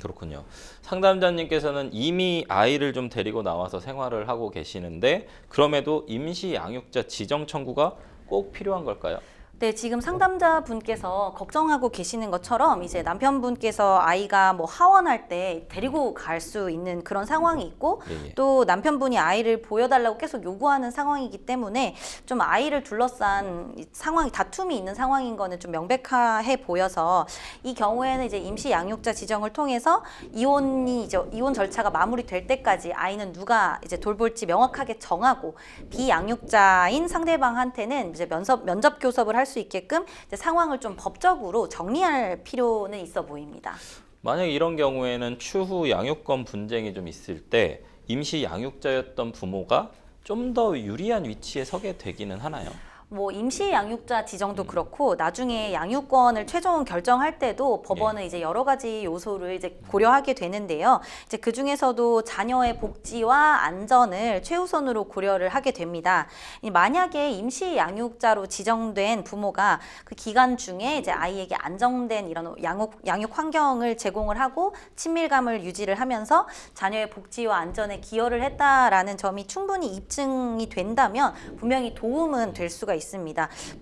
그렇군요. 상담자님께서는 이미 아이를 좀 데리고 나와서 생활을 하고 계시는데 그럼에도 임시 양육자 지정 청구가 꼭 필요한 걸까요? 네, 지금 상담자분께서 걱정하고 계시는 것처럼 이제 남편분께서 아이가 뭐 하원할 때 데리고 갈 수 있는 그런 상황이 있고 예, 예. 또 남편분이 아이를 보여달라고 계속 요구하는 상황이기 때문에 좀 아이를 둘러싼 이 상황이 다툼이 있는 상황인 거는 좀 명백해 보여서 이 경우에는 이제 임시 양육자 지정을 통해서 이혼 절차가 마무리될 때까지 아이는 누가 이제 돌볼지 명확하게 정하고 비양육자인 상대방한테는 이제 면접 교섭을 할 수 있게끔 이제 상황을 좀 법적으로 정리할 필요는 있어 보입니다. 만약 이런 경우에는 추후 양육권 분쟁이 좀 있을 때 임시 양육자였던 부모가 좀 더 유리한 위치에 서게 되기는 하나요? 뭐 임시 양육자 지정도 그렇고 나중에 양육권을 최종 결정할 때도 법원은 이제 여러 가지 요소를 이제 고려하게 되는데요. 이제 그 중에서도 자녀의 복지와 안전을 최우선으로 고려를 하게 됩니다. 만약에 임시 양육자로 지정된 부모가 그 기간 중에 이제 아이에게 안정된 이런 양육 환경을 제공을 하고 친밀감을 유지를 하면서 자녀의 복지와 안전에 기여를 했다라는 점이 충분히 입증이 된다면 분명히 도움은 될 수가 있습니다.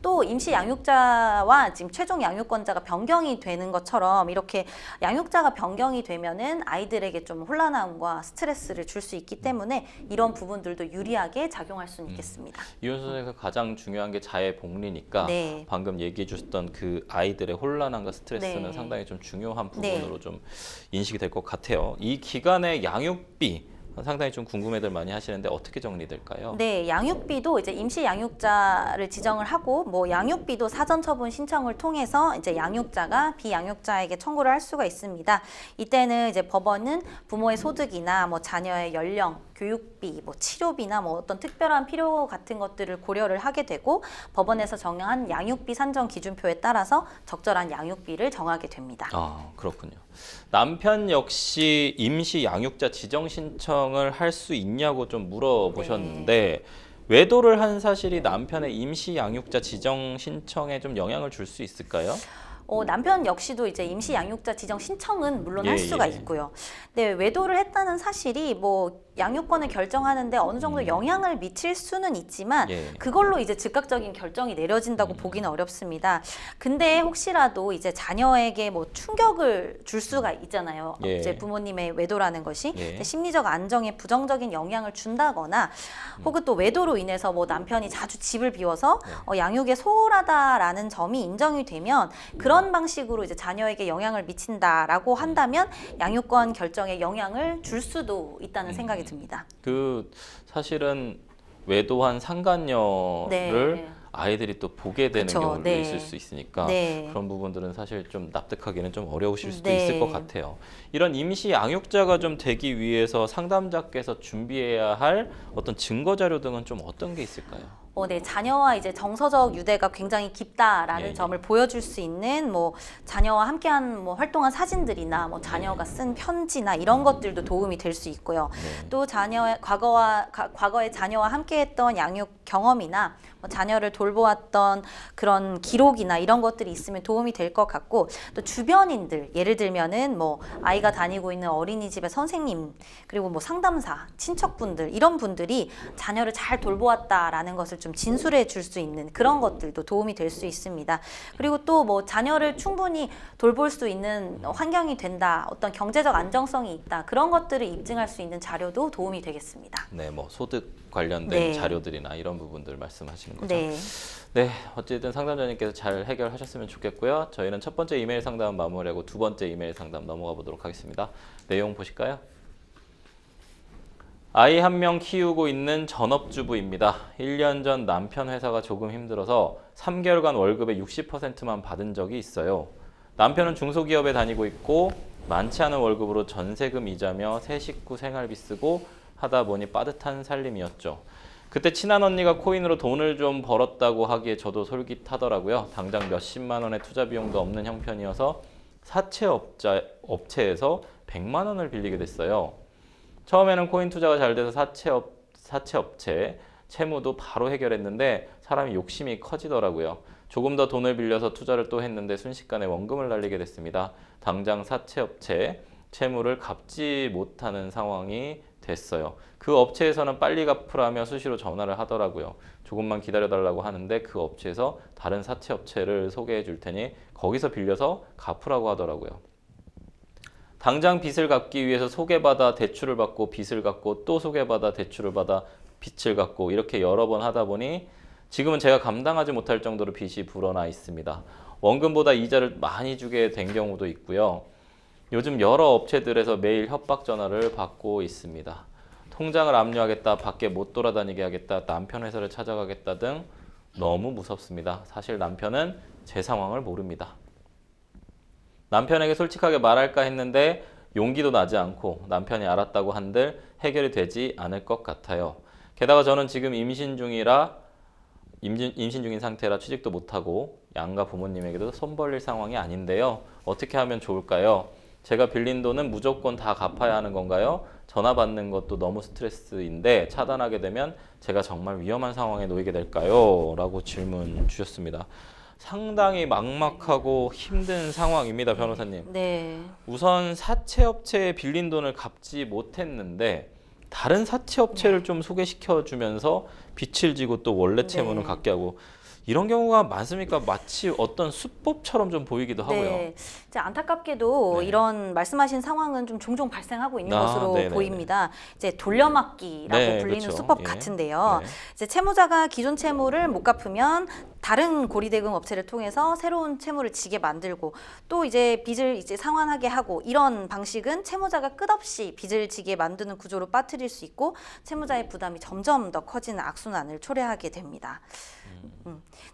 또 임시 양육자와 지금 최종 양육권자가 변경이 되는 것처럼 이렇게 양육자가 변경이 되면은 아이들에게 좀 혼란함과 스트레스를 줄 수 있기 때문에 이런 부분들도 유리하게 작용할 수는 있겠습니다. 이혼 선생님께서 가장 중요한 게 자의 복리니까 네. 방금 얘기해 주셨던 그 아이들의 혼란함과 스트레스는 네. 상당히 좀 중요한 네. 부분으로 좀 인식이 될 것 같아요. 이 기간의 양육비 상당히 좀 궁금해들 많이 하시는데 어떻게 정리될까요? 네, 양육비도 이제 임시 양육자를 지정을 하고 뭐 양육비도 사전 처분 신청을 통해서 이제 양육자가 비양육자에게 청구를 할 수가 있습니다. 이때는 이제 법원은 부모의 소득이나 뭐 자녀의 연령, 교육비, 뭐 치료비나 뭐 어떤 특별한 필요 같은 것들을 고려를 하게 되고 법원에서 정한 양육비 산정 기준표에 따라서 적절한 양육비를 정하게 됩니다. 아, 그렇군요. 남편 역시 임시 양육자 지정 신청을 할 수 있냐고 좀 물어보셨는데 외도를 한 사실이 남편의 임시 양육자 지정 신청에 좀 영향을 줄 수 있을까요? 남편 역시도 이제 임시 양육자 지정 신청은 물론 할 수가 예. 있고요. 네, 외도를 했다는 사실이 뭐 양육권을 결정하는데 어느 정도 영향을 미칠 수는 있지만 예. 그걸로 이제 즉각적인 결정이 내려진다고 보기는 어렵습니다. 근데 혹시라도 이제 자녀에게 뭐 충격을 줄 수가 있잖아요. 예. 이제 부모님의 외도라는 것이 예. 심리적 안정에 부정적인 영향을 준다거나 혹은 또 외도로 인해서 뭐 남편이 자주 집을 비워서 양육에 소홀하다라는 점이 인정이 되면 그런 방식으로 이제 자녀에게 영향을 미친다라고 한다면 양육권 결정에 영향을 줄 수도 있다는 생각이 듭니다. 그 사실은 외도한 상간녀를 네. 아이들이 또 보게 되는 그쵸, 경우도 네. 있을 수 있으니까 네. 그런 부분들은 사실 좀 납득하기는 좀 어려우실 수도 네. 있을 것 같아요. 이런 임시 양육자가 좀 되기 위해서 상담자께서 준비해야 할 어떤 증거 자료 등은 좀 어떤 게 있을까요? 네, 자녀와 이제 정서적 유대가 굉장히 깊다라는 예. 점을 보여줄 수 있는 뭐 자녀와 함께한 뭐 활동한 사진들이나 뭐 자녀가 쓴 편지나 이런 것들도 도움이 될 수 있고요. 네. 또 자녀의 과거에 자녀와 함께했던 양육 경험이나 뭐 자녀를 돌보았던 그런 기록이나 이런 것들이 있으면 도움이 될 것 같고 또 주변인들 예를 들면은 뭐 아이가 다니고 있는 어린이집의 선생님 그리고 뭐 상담사 친척분들 이런 분들이 자녀를 잘 돌보았다라는 것을 좀 진술해 줄 수 있는 그런 것들도 도움이 될 수 있습니다. 그리고 또 뭐 자녀를 충분히 돌볼 수 있는 환경이 된다, 어떤 경제적 안정성이 있다 그런 것들을 입증할 수 있는 자료도 도움이 되겠습니다. 네, 뭐 소득 관련된 네. 자료들이나 이런 부분들 말씀하시는 거죠. 네. 네, 어쨌든 상담자님께서 잘 해결하셨으면 좋겠고요. 저희는 첫 번째 이메일 상담 마무리하고 두 번째 이메일 상담 넘어가 보도록 하겠습니다. 내용 보실까요? 아이 한 명 키우고 있는 전업주부입니다. 1년 전 남편 회사가 조금 힘들어서 3개월간 월급의 60%만 받은 적이 있어요. 남편은 중소기업에 다니고 있고 많지 않은 월급으로 전세금 이자며 새 식구 생활비 쓰고 하다 보니 빠듯한 살림이었죠. 그때 친한 언니가 코인으로 돈을 좀 벌었다고 하기에 저도 솔깃하더라고요. 당장 몇십만 원의 투자 비용도 없는 형편이어서 업체에서 100만 원을 빌리게 됐어요. 처음에는 코인 투자가 잘 돼서 사채업체 채무도 바로 해결했는데 사람이 욕심이 커지더라고요. 조금 더 돈을 빌려서 투자를 또 했는데 순식간에 원금을 날리게 됐습니다. 당장 사채업체 채무를 갚지 못하는 상황이 됐어요. 그 업체에서는 빨리 갚으라며 수시로 전화를 하더라고요. 조금만 기다려달라고 하는데 그 업체에서 다른 사채 업체를 소개해 줄 테니 거기서 빌려서 갚으라고 하더라고요. 당장 빚을 갚기 위해서 소개받아 대출을 받고 빚을 갚고 또 소개받아 대출을 받아 빚을 갚고 이렇게 여러 번 하다 보니 지금은 제가 감당하지 못할 정도로 빚이 불어나 있습니다. 원금보다 이자를 많이 주게 된 경우도 있고요. 요즘 여러 업체들에서 매일 협박 전화를 받고 있습니다. 통장을 압류하겠다, 밖에 못 돌아다니게 하겠다, 남편 회사를 찾아가겠다 등 너무 무섭습니다. 사실 남편은 제 상황을 모릅니다. 남편에게 솔직하게 말할까 했는데 용기도 나지 않고 남편이 알았다고 한들 해결이 되지 않을 것 같아요. 게다가 저는 지금 임신 중인 상태라 취직도 못하고 양가 부모님에게도 손 벌릴 상황이 아닌데요. 어떻게 하면 좋을까요? 제가 빌린 돈은 무조건 다 갚아야 하는 건가요? 전화 받는 것도 너무 스트레스인데 차단하게 되면 제가 정말 위험한 상황에 놓이게 될까요? 라고 질문 주셨습니다. 상당히 막막하고 힘든 상황입니다, 변호사님. 네. 우선 사채업체에 빌린 돈을 갚지 못했는데 다른 사채업체를 좀 소개시켜 주면서 빚을 지고 또 원래 채무는 네. 갚게 하고 이런 경우가 많습니까? 마치 어떤 수법처럼 좀 보이기도 하고요. 네, 이제 안타깝게도 네. 이런 말씀하신 상황은 좀 종종 발생하고 있는 것으로 네네네. 보입니다. 이제 돌려막기라고 네, 불리는 그렇죠. 수법 예. 같은데요. 네. 이제 채무자가 기존 채무를 못 갚으면 다른 고리대금 업체를 통해서 새로운 채무를 지게 만들고 또 이제 빚을 이제 상환하게 하고 이런 방식은 채무자가 끝없이 빚을 지게 만드는 구조로 빠뜨릴 수 있고 채무자의 부담이 점점 더 커지는 악순환을 초래하게 됩니다.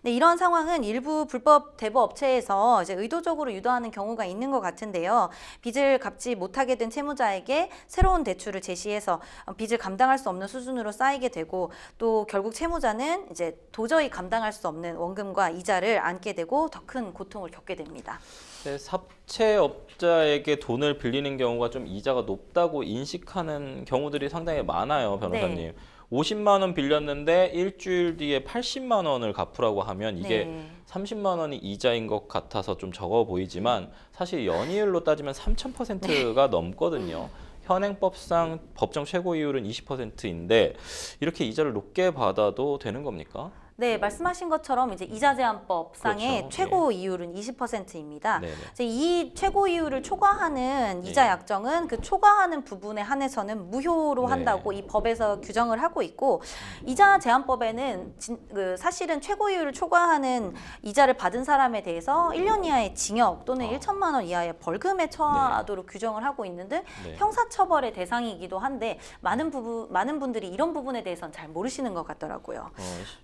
네, 이런 상황은 일부 불법 대부 업체에서 이제 의도적으로 유도하는 경우가 있는 것 같은데요. 빚을 갚지 못하게 된 채무자에게 새로운 대출을 제시해서 빚을 감당할 수 없는 수준으로 쌓이게 되고 또 결국 채무자는 이제 도저히 감당할 수 없는 원금과 이자를 안게 되고 더 큰 고통을 겪게 됩니다. 네, 사채업자에게 돈을 빌리는 경우가 좀 이자가 높다고 인식하는 경우들이 상당히 많아요, 변호사님. 네. 50만 원 빌렸는데 일주일 뒤에 80만 원을 갚으라고 하면 이게 네. 30만 원이 이자인 것 같아서 좀 적어 보이지만 사실 연이율로 따지면 3000%가 넘거든요. 현행법상 법정 최고 이율은 20%인데 이렇게 이자를 높게 받아도 되는 겁니까? 네, 말씀하신 것처럼 이제 이자 제한법상의 그렇죠. 최고 이율은 20%입니다. 네네. 이제 이 최고 이율을 초과하는 이자 예. 약정은 그 초과하는 부분에 한해서는 무효로 네. 한다고 이 법에서 규정을 하고 있고 이자 제한법에는 사실은 최고 이율을 초과하는 이자를 받은 사람에 대해서 1년 이하의 징역 또는 1천만 원 이하의 벌금에 처하도록 규정을 하고 있는 등 네. 형사처벌의 대상이기도 한데 많은 분들이 이런 부분에 대해서는 잘 모르시는 것 같더라고요.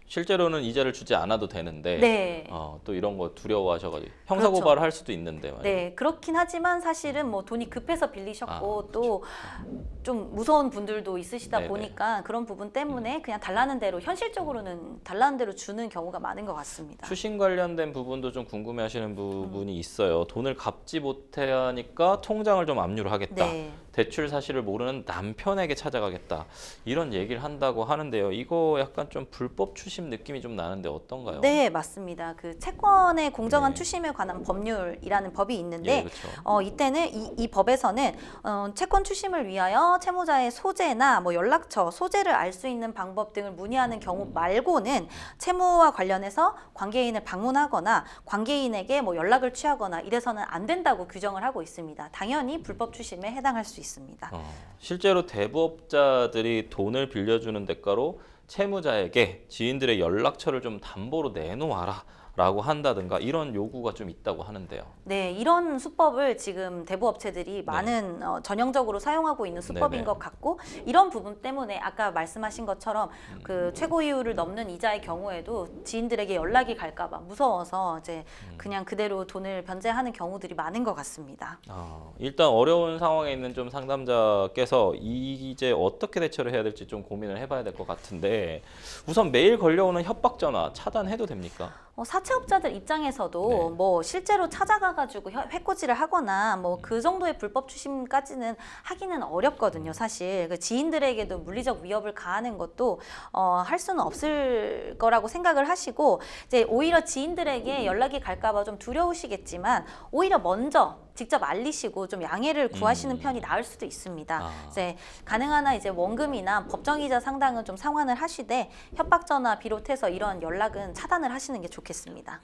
실제로는 이자를 주지 않아도 되는데 네. 또 이런 거 두려워하셔가지고 형사고발을 할 수도 있는데 말이에요. 네, 그렇긴 하지만 사실은 뭐 돈이 급해서 빌리셨고 또 좀 무서운 분들도 있으시다 네네. 보니까 그런 부분 때문에 그냥 달라는 대로 현실적으로는 달라는 대로 주는 경우가 많은 것 같습니다. 추심 관련된 부분도 좀 궁금해하시는 부분이 있어요. 돈을 갚지 못하니까 통장을 좀 압류를 하겠다. 네. 대출 사실을 모르는 남편에게 찾아가겠다. 이런 얘기를 한다고 하는데요. 이거 약간 좀 불법 추심 느낌이 좀 나는데 어떤가요? 네, 맞습니다. 그 채권의 공정한 네. 추심에 관한 법률이라는 법이 예, 있는데 그렇죠. 이때는 이 법에서는 채권 추심을 위하여 채무자의 소재나 뭐 연락처, 소재를 알 수 있는 방법 등을 문의하는 경우 말고는 채무와 관련해서 관계인을 방문하거나 관계인에게 뭐 연락을 취하거나 이래서는 안 된다고 규정을 하고 있습니다. 당연히 불법 추심에 해당할 수 있습니다. 실제로 대부업자들이 돈을 빌려주는 대가로 채무자에게 지인들의 연락처를 좀 담보로 내놓아라 라고 한다든가 이런 요구가 좀 있다고 하는데요. 네, 이런 수법을 지금 대부업체들이 많은 전형적으로 사용하고 있는 수법인 네네. 것 같고 이런 부분 때문에 아까 말씀하신 것처럼 그 최고 이율을 넘는 이자의 경우에도 지인들에게 연락이 갈까 봐 무서워서 이제 그냥 그대로 돈을 변제하는 경우들이 많은 것 같습니다. 일단 어려운 상황에 있는 좀 상담자께서 이제 어떻게 대처를 해야 될지 좀 고민을 해봐야 될 것 같은데 우선 매일 걸려오는 협박 전화 차단해도 됩니까? 사채업자들 입장에서도 네. 뭐 실제로 찾아가가지고 해코지를 하거나 뭐 그 정도의 불법 추심까지는 하기는 어렵거든요, 사실. 그 지인들에게도 물리적 위협을 가하는 것도 할 수는 없을 거라고 생각을 하시고 이제 오히려 지인들에게 연락이 갈까봐 좀 두려우시겠지만 오히려 먼저 직접 알리시고 좀 양해를 구하시는 편이 나을 수도 있습니다. 이제 가능한 한 이제 원금이나 법정이자 상당은 좀 상환을 하시되 협박 전화 비롯해서 이런 연락은 차단을 하시는 게 좋겠습니다.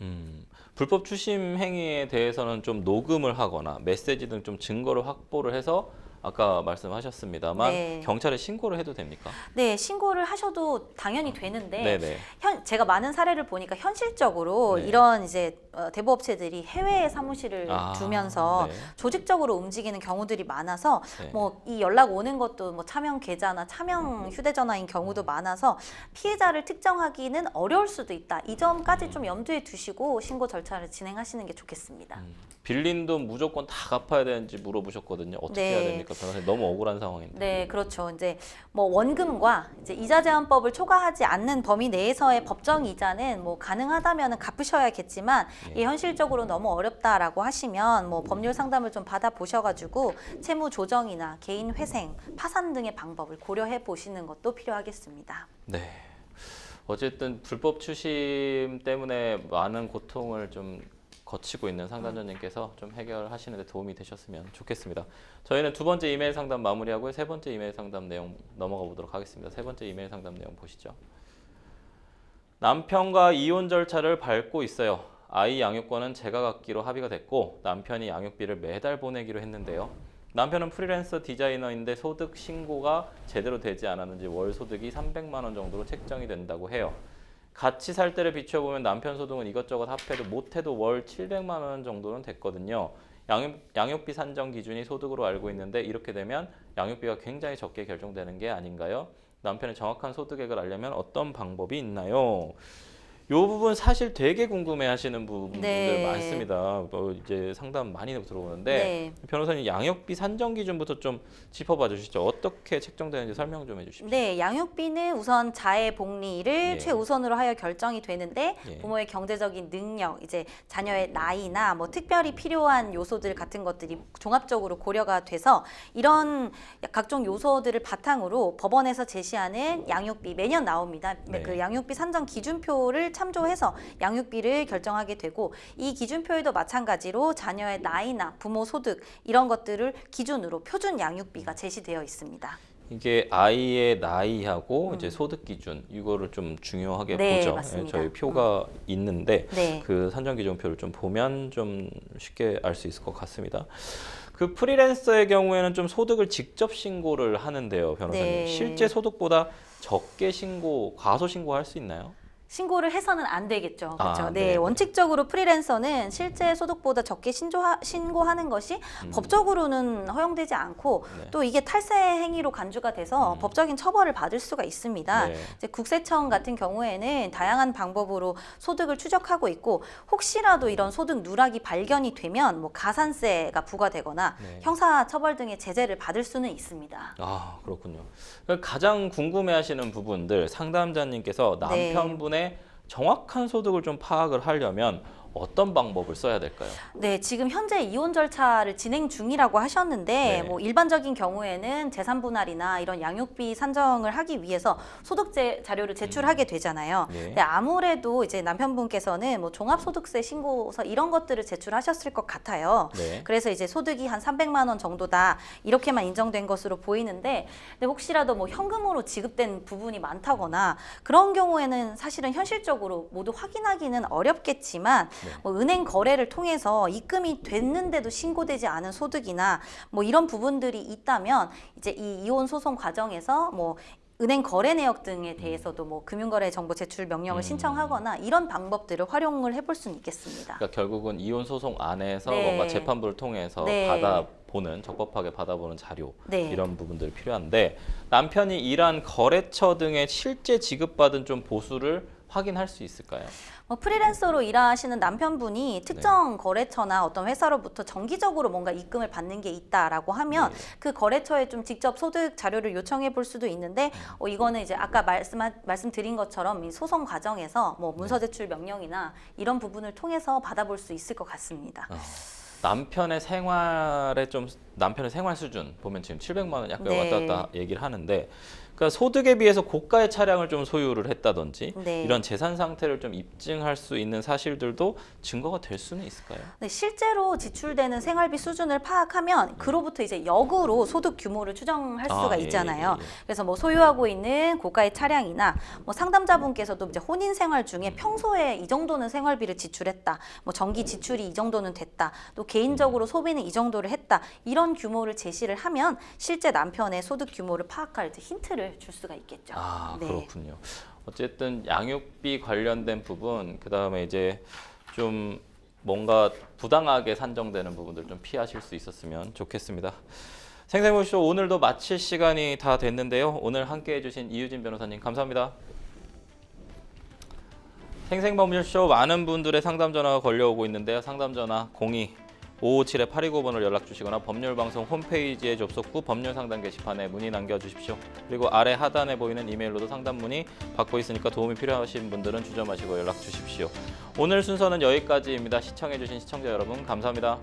불법 추심 행위에 대해서는 좀 녹음을 하거나 메시지 등 좀 증거를 확보를 해서 아까 말씀하셨습니다만 네. 경찰에 신고를 해도 됩니까? 네, 신고를 하셔도 당연히 되는데 네네. 제가 많은 사례를 보니까 현실적으로 네. 이런 이제 대부업체들이 해외에 사무실을 두면서 네. 조직적으로 움직이는 경우들이 많아서 네. 뭐 이 연락 오는 것도 뭐 차명 계좌나 차명 휴대전화인 경우도 많아서 피해자를 특정하기는 어려울 수도 있다. 이 점까지 좀 염두에 두시고 신고 절차를 진행하시는 게 좋겠습니다. 빌린 돈 무조건 다 갚아야 되는지 물어보셨거든요. 어떻게 네. 해야 됩니까? 변호사님 너무 억울한 상황인데. 네, 그렇죠. 이제 뭐 원금과 이제 이자 제한법을 초과하지 않는 범위 내에서의 법정 이자는 뭐 가능하다면 갚으셔야겠지만 이게 현실적으로 너무 어렵다라고 하시면 뭐 법률 상담을 좀 받아 보셔가지고 채무 조정이나 개인 회생, 파산 등의 방법을 고려해 보시는 것도 필요하겠습니다. 네. 어쨌든 불법 추심 때문에 많은 고통을 좀 거치고 있는 상담자님께서 좀 해결하시는 데 도움이 되셨으면 좋겠습니다. 저희는 두 번째 이메일 상담 마무리하고 세 번째 이메일 상담 내용 넘어가 보도록 하겠습니다. 세 번째 이메일 상담 내용 보시죠. 남편과 이혼 절차를 밟고 있어요. 아이 양육권은 제가 갖기로 합의가 됐고 남편이 양육비를 매달 보내기로 했는데요. 남편은 프리랜서 디자이너인데 소득 신고가 제대로 되지 않았는지 월 소득이 300만 원 정도로 책정이 된다고 해요. 같이 살 때를 비춰보면 남편 소득은 이것저것 합해도 못해도 월 700만 원 정도는 됐거든요. 양육비 산정 기준이 소득으로 알고 있는데 이렇게 되면 양육비가 굉장히 적게 결정되는 게 아닌가요? 남편의 정확한 소득액을 알려면 어떤 방법이 있나요? 이 부분 사실 되게 궁금해하시는 부분들 네. 많습니다. 뭐 이제 상담 많이 들어오는데 네. 변호사님 양육비 산정 기준부터 좀 짚어봐 주시죠. 어떻게 책정되는지 설명 좀 해주십시오. 네, 양육비는 우선 자의 복리를 예. 최우선으로 하여 결정이 되는데 예. 부모의 경제적인 능력, 이제 자녀의 나이나 뭐 특별히 필요한 요소들 같은 것들이 종합적으로 고려가 돼서 이런 각종 요소들을 바탕으로 법원에서 제시하는 양육비 매년 나옵니다. 네. 그 양육비 산정 기준표를 참조해서 양육비를 결정하게 되고 이 기준표에도 마찬가지로 자녀의 나이나 부모 소득 이런 것들을 기준으로 표준 양육비가 제시되어 있습니다. 이게 아이의 나이하고 이제 소득 기준 이거를 좀 중요하게 네, 보죠. 맞습니다. 저희 표가 있는데 네. 그 산정 기준표를 좀 보면 좀 쉽게 알 수 있을 것 같습니다. 그 프리랜서의 경우에는 좀 소득을 직접 신고를 하는데요, 변호사님. 네. 실제 소득보다 적게 과소 신고할 수 있나요? 신고를 해서는 안 되겠죠. 그렇죠. 아, 네, 네. 원칙적으로 프리랜서는 실제 소득보다 적게 신고하는 것이 법적으로는 허용되지 않고 네. 또 이게 탈세 행위로 간주가 돼서 법적인 처벌을 받을 수가 있습니다. 네. 이제 국세청 같은 경우에는 다양한 방법으로 소득을 추적하고 있고 혹시라도 이런 소득 누락이 발견이 되면 뭐 가산세가 부과되거나 네. 형사 처벌 등의 제재를 받을 수는 있습니다. 아, 그렇군요. 가장 궁금해하시는 부분들 상담자님께서 남편분의 정확한 소득을 좀 파악을 하려면 어떤 방법을 써야 될까요? 네, 지금 현재 이혼 절차를 진행 중이라고 하셨는데 네. 뭐 일반적인 경우에는 재산 분할이나 이런 양육비 산정을 하기 위해서 소득 자료를 제출하게 되잖아요. 네. 근데 아무래도 이제 남편분께서는 뭐 종합소득세 신고서 이런 것들을 제출하셨을 것 같아요. 네. 그래서 이제 소득이 한 300만 원 정도다 이렇게만 인정된 것으로 보이는데 근데 혹시라도 뭐 현금으로 지급된 부분이 많다거나 그런 경우에는 사실은 현실적으로 모두 확인하기는 어렵겠지만 뭐 은행 거래를 통해서 입금이 됐는데도 신고되지 않은 소득이나 뭐 이런 부분들이 있다면 이제 이 이혼 소송 과정에서 뭐 은행 거래 내역 등에 대해서도 뭐 금융거래 정보 제출 명령을 신청하거나 이런 방법들을 활용을 해볼 수는 있겠습니다. 그러니까 결국은 이혼 소송 안에서 네. 뭔가 재판부를 통해서 네. 적법하게 받아보는 자료 네. 이런 부분들이 필요한데 남편이 일한 거래처 등에 실제 지급받은 좀 보수를 확인할 수 있을까요? 뭐 프리랜서로 일하시는 남편분이 특정 거래처나 어떤 회사로부터 정기적으로 뭔가 입금을 받는 게 있다라고 하면 그 거래처에 좀 직접 소득 자료를 요청해 볼 수도 있는데 이거는 이제 아까 말씀드린 것처럼 이 소송 과정에서 뭐 문서 제출 명령이나 이런 부분을 통해서 받아볼 수 있을 것 같습니다. 남편의 생활 수준 보면 지금 700만 원 약간 네. 왔다 갔다 얘기를 하는데 그러니까 소득에 비해서 고가의 차량을 좀 소유를 했다든지 네. 이런 재산 상태를 좀 입증할 수 있는 사실들도 증거가 될 수는 있을까요? 네, 실제로 지출되는 생활비 수준을 파악하면 그로부터 이제 역으로 소득 규모를 추정할 수가 예, 있잖아요. 예, 예. 그래서 뭐 소유하고 있는 고가의 차량이나 뭐 상담자분께서도 이제 혼인 생활 중에 평소에 이 정도는 생활비를 지출했다. 뭐 전기 지출이 이 정도는 됐다. 또 개인적으로 소비는 이 정도를 했다. 이런 규모를 제시를 하면 실제 남편의 소득 규모를 파악할 이제 힌트를 줄 수가 있겠죠. 아, 네. 그렇군요. 어쨌든 양육비 관련된 부분, 그다음에 이제 좀 뭔가 부당하게 산정되는 부분들 좀 피하실 수 있었으면 좋겠습니다. 생생보쇼 오늘도 마칠 시간이 다 됐는데요. 오늘 함께 해주신 이유진 변호사님 감사합니다. 생생법률쇼 많은 분들의 상담 전화가 걸려오고 있는데요. 상담 전화 02-557-8295번을 연락 주시거나 법률방송 홈페이지에 접속 후 법률상담 게시판에 문의 남겨주십시오. 그리고 아래 하단에 보이는 이메일로도 상담 문의 받고 있으니까 도움이 필요하신 분들은 주저 마시고 연락 주십시오. 오늘 순서는 여기까지입니다. 시청해주신 시청자 여러분 감사합니다.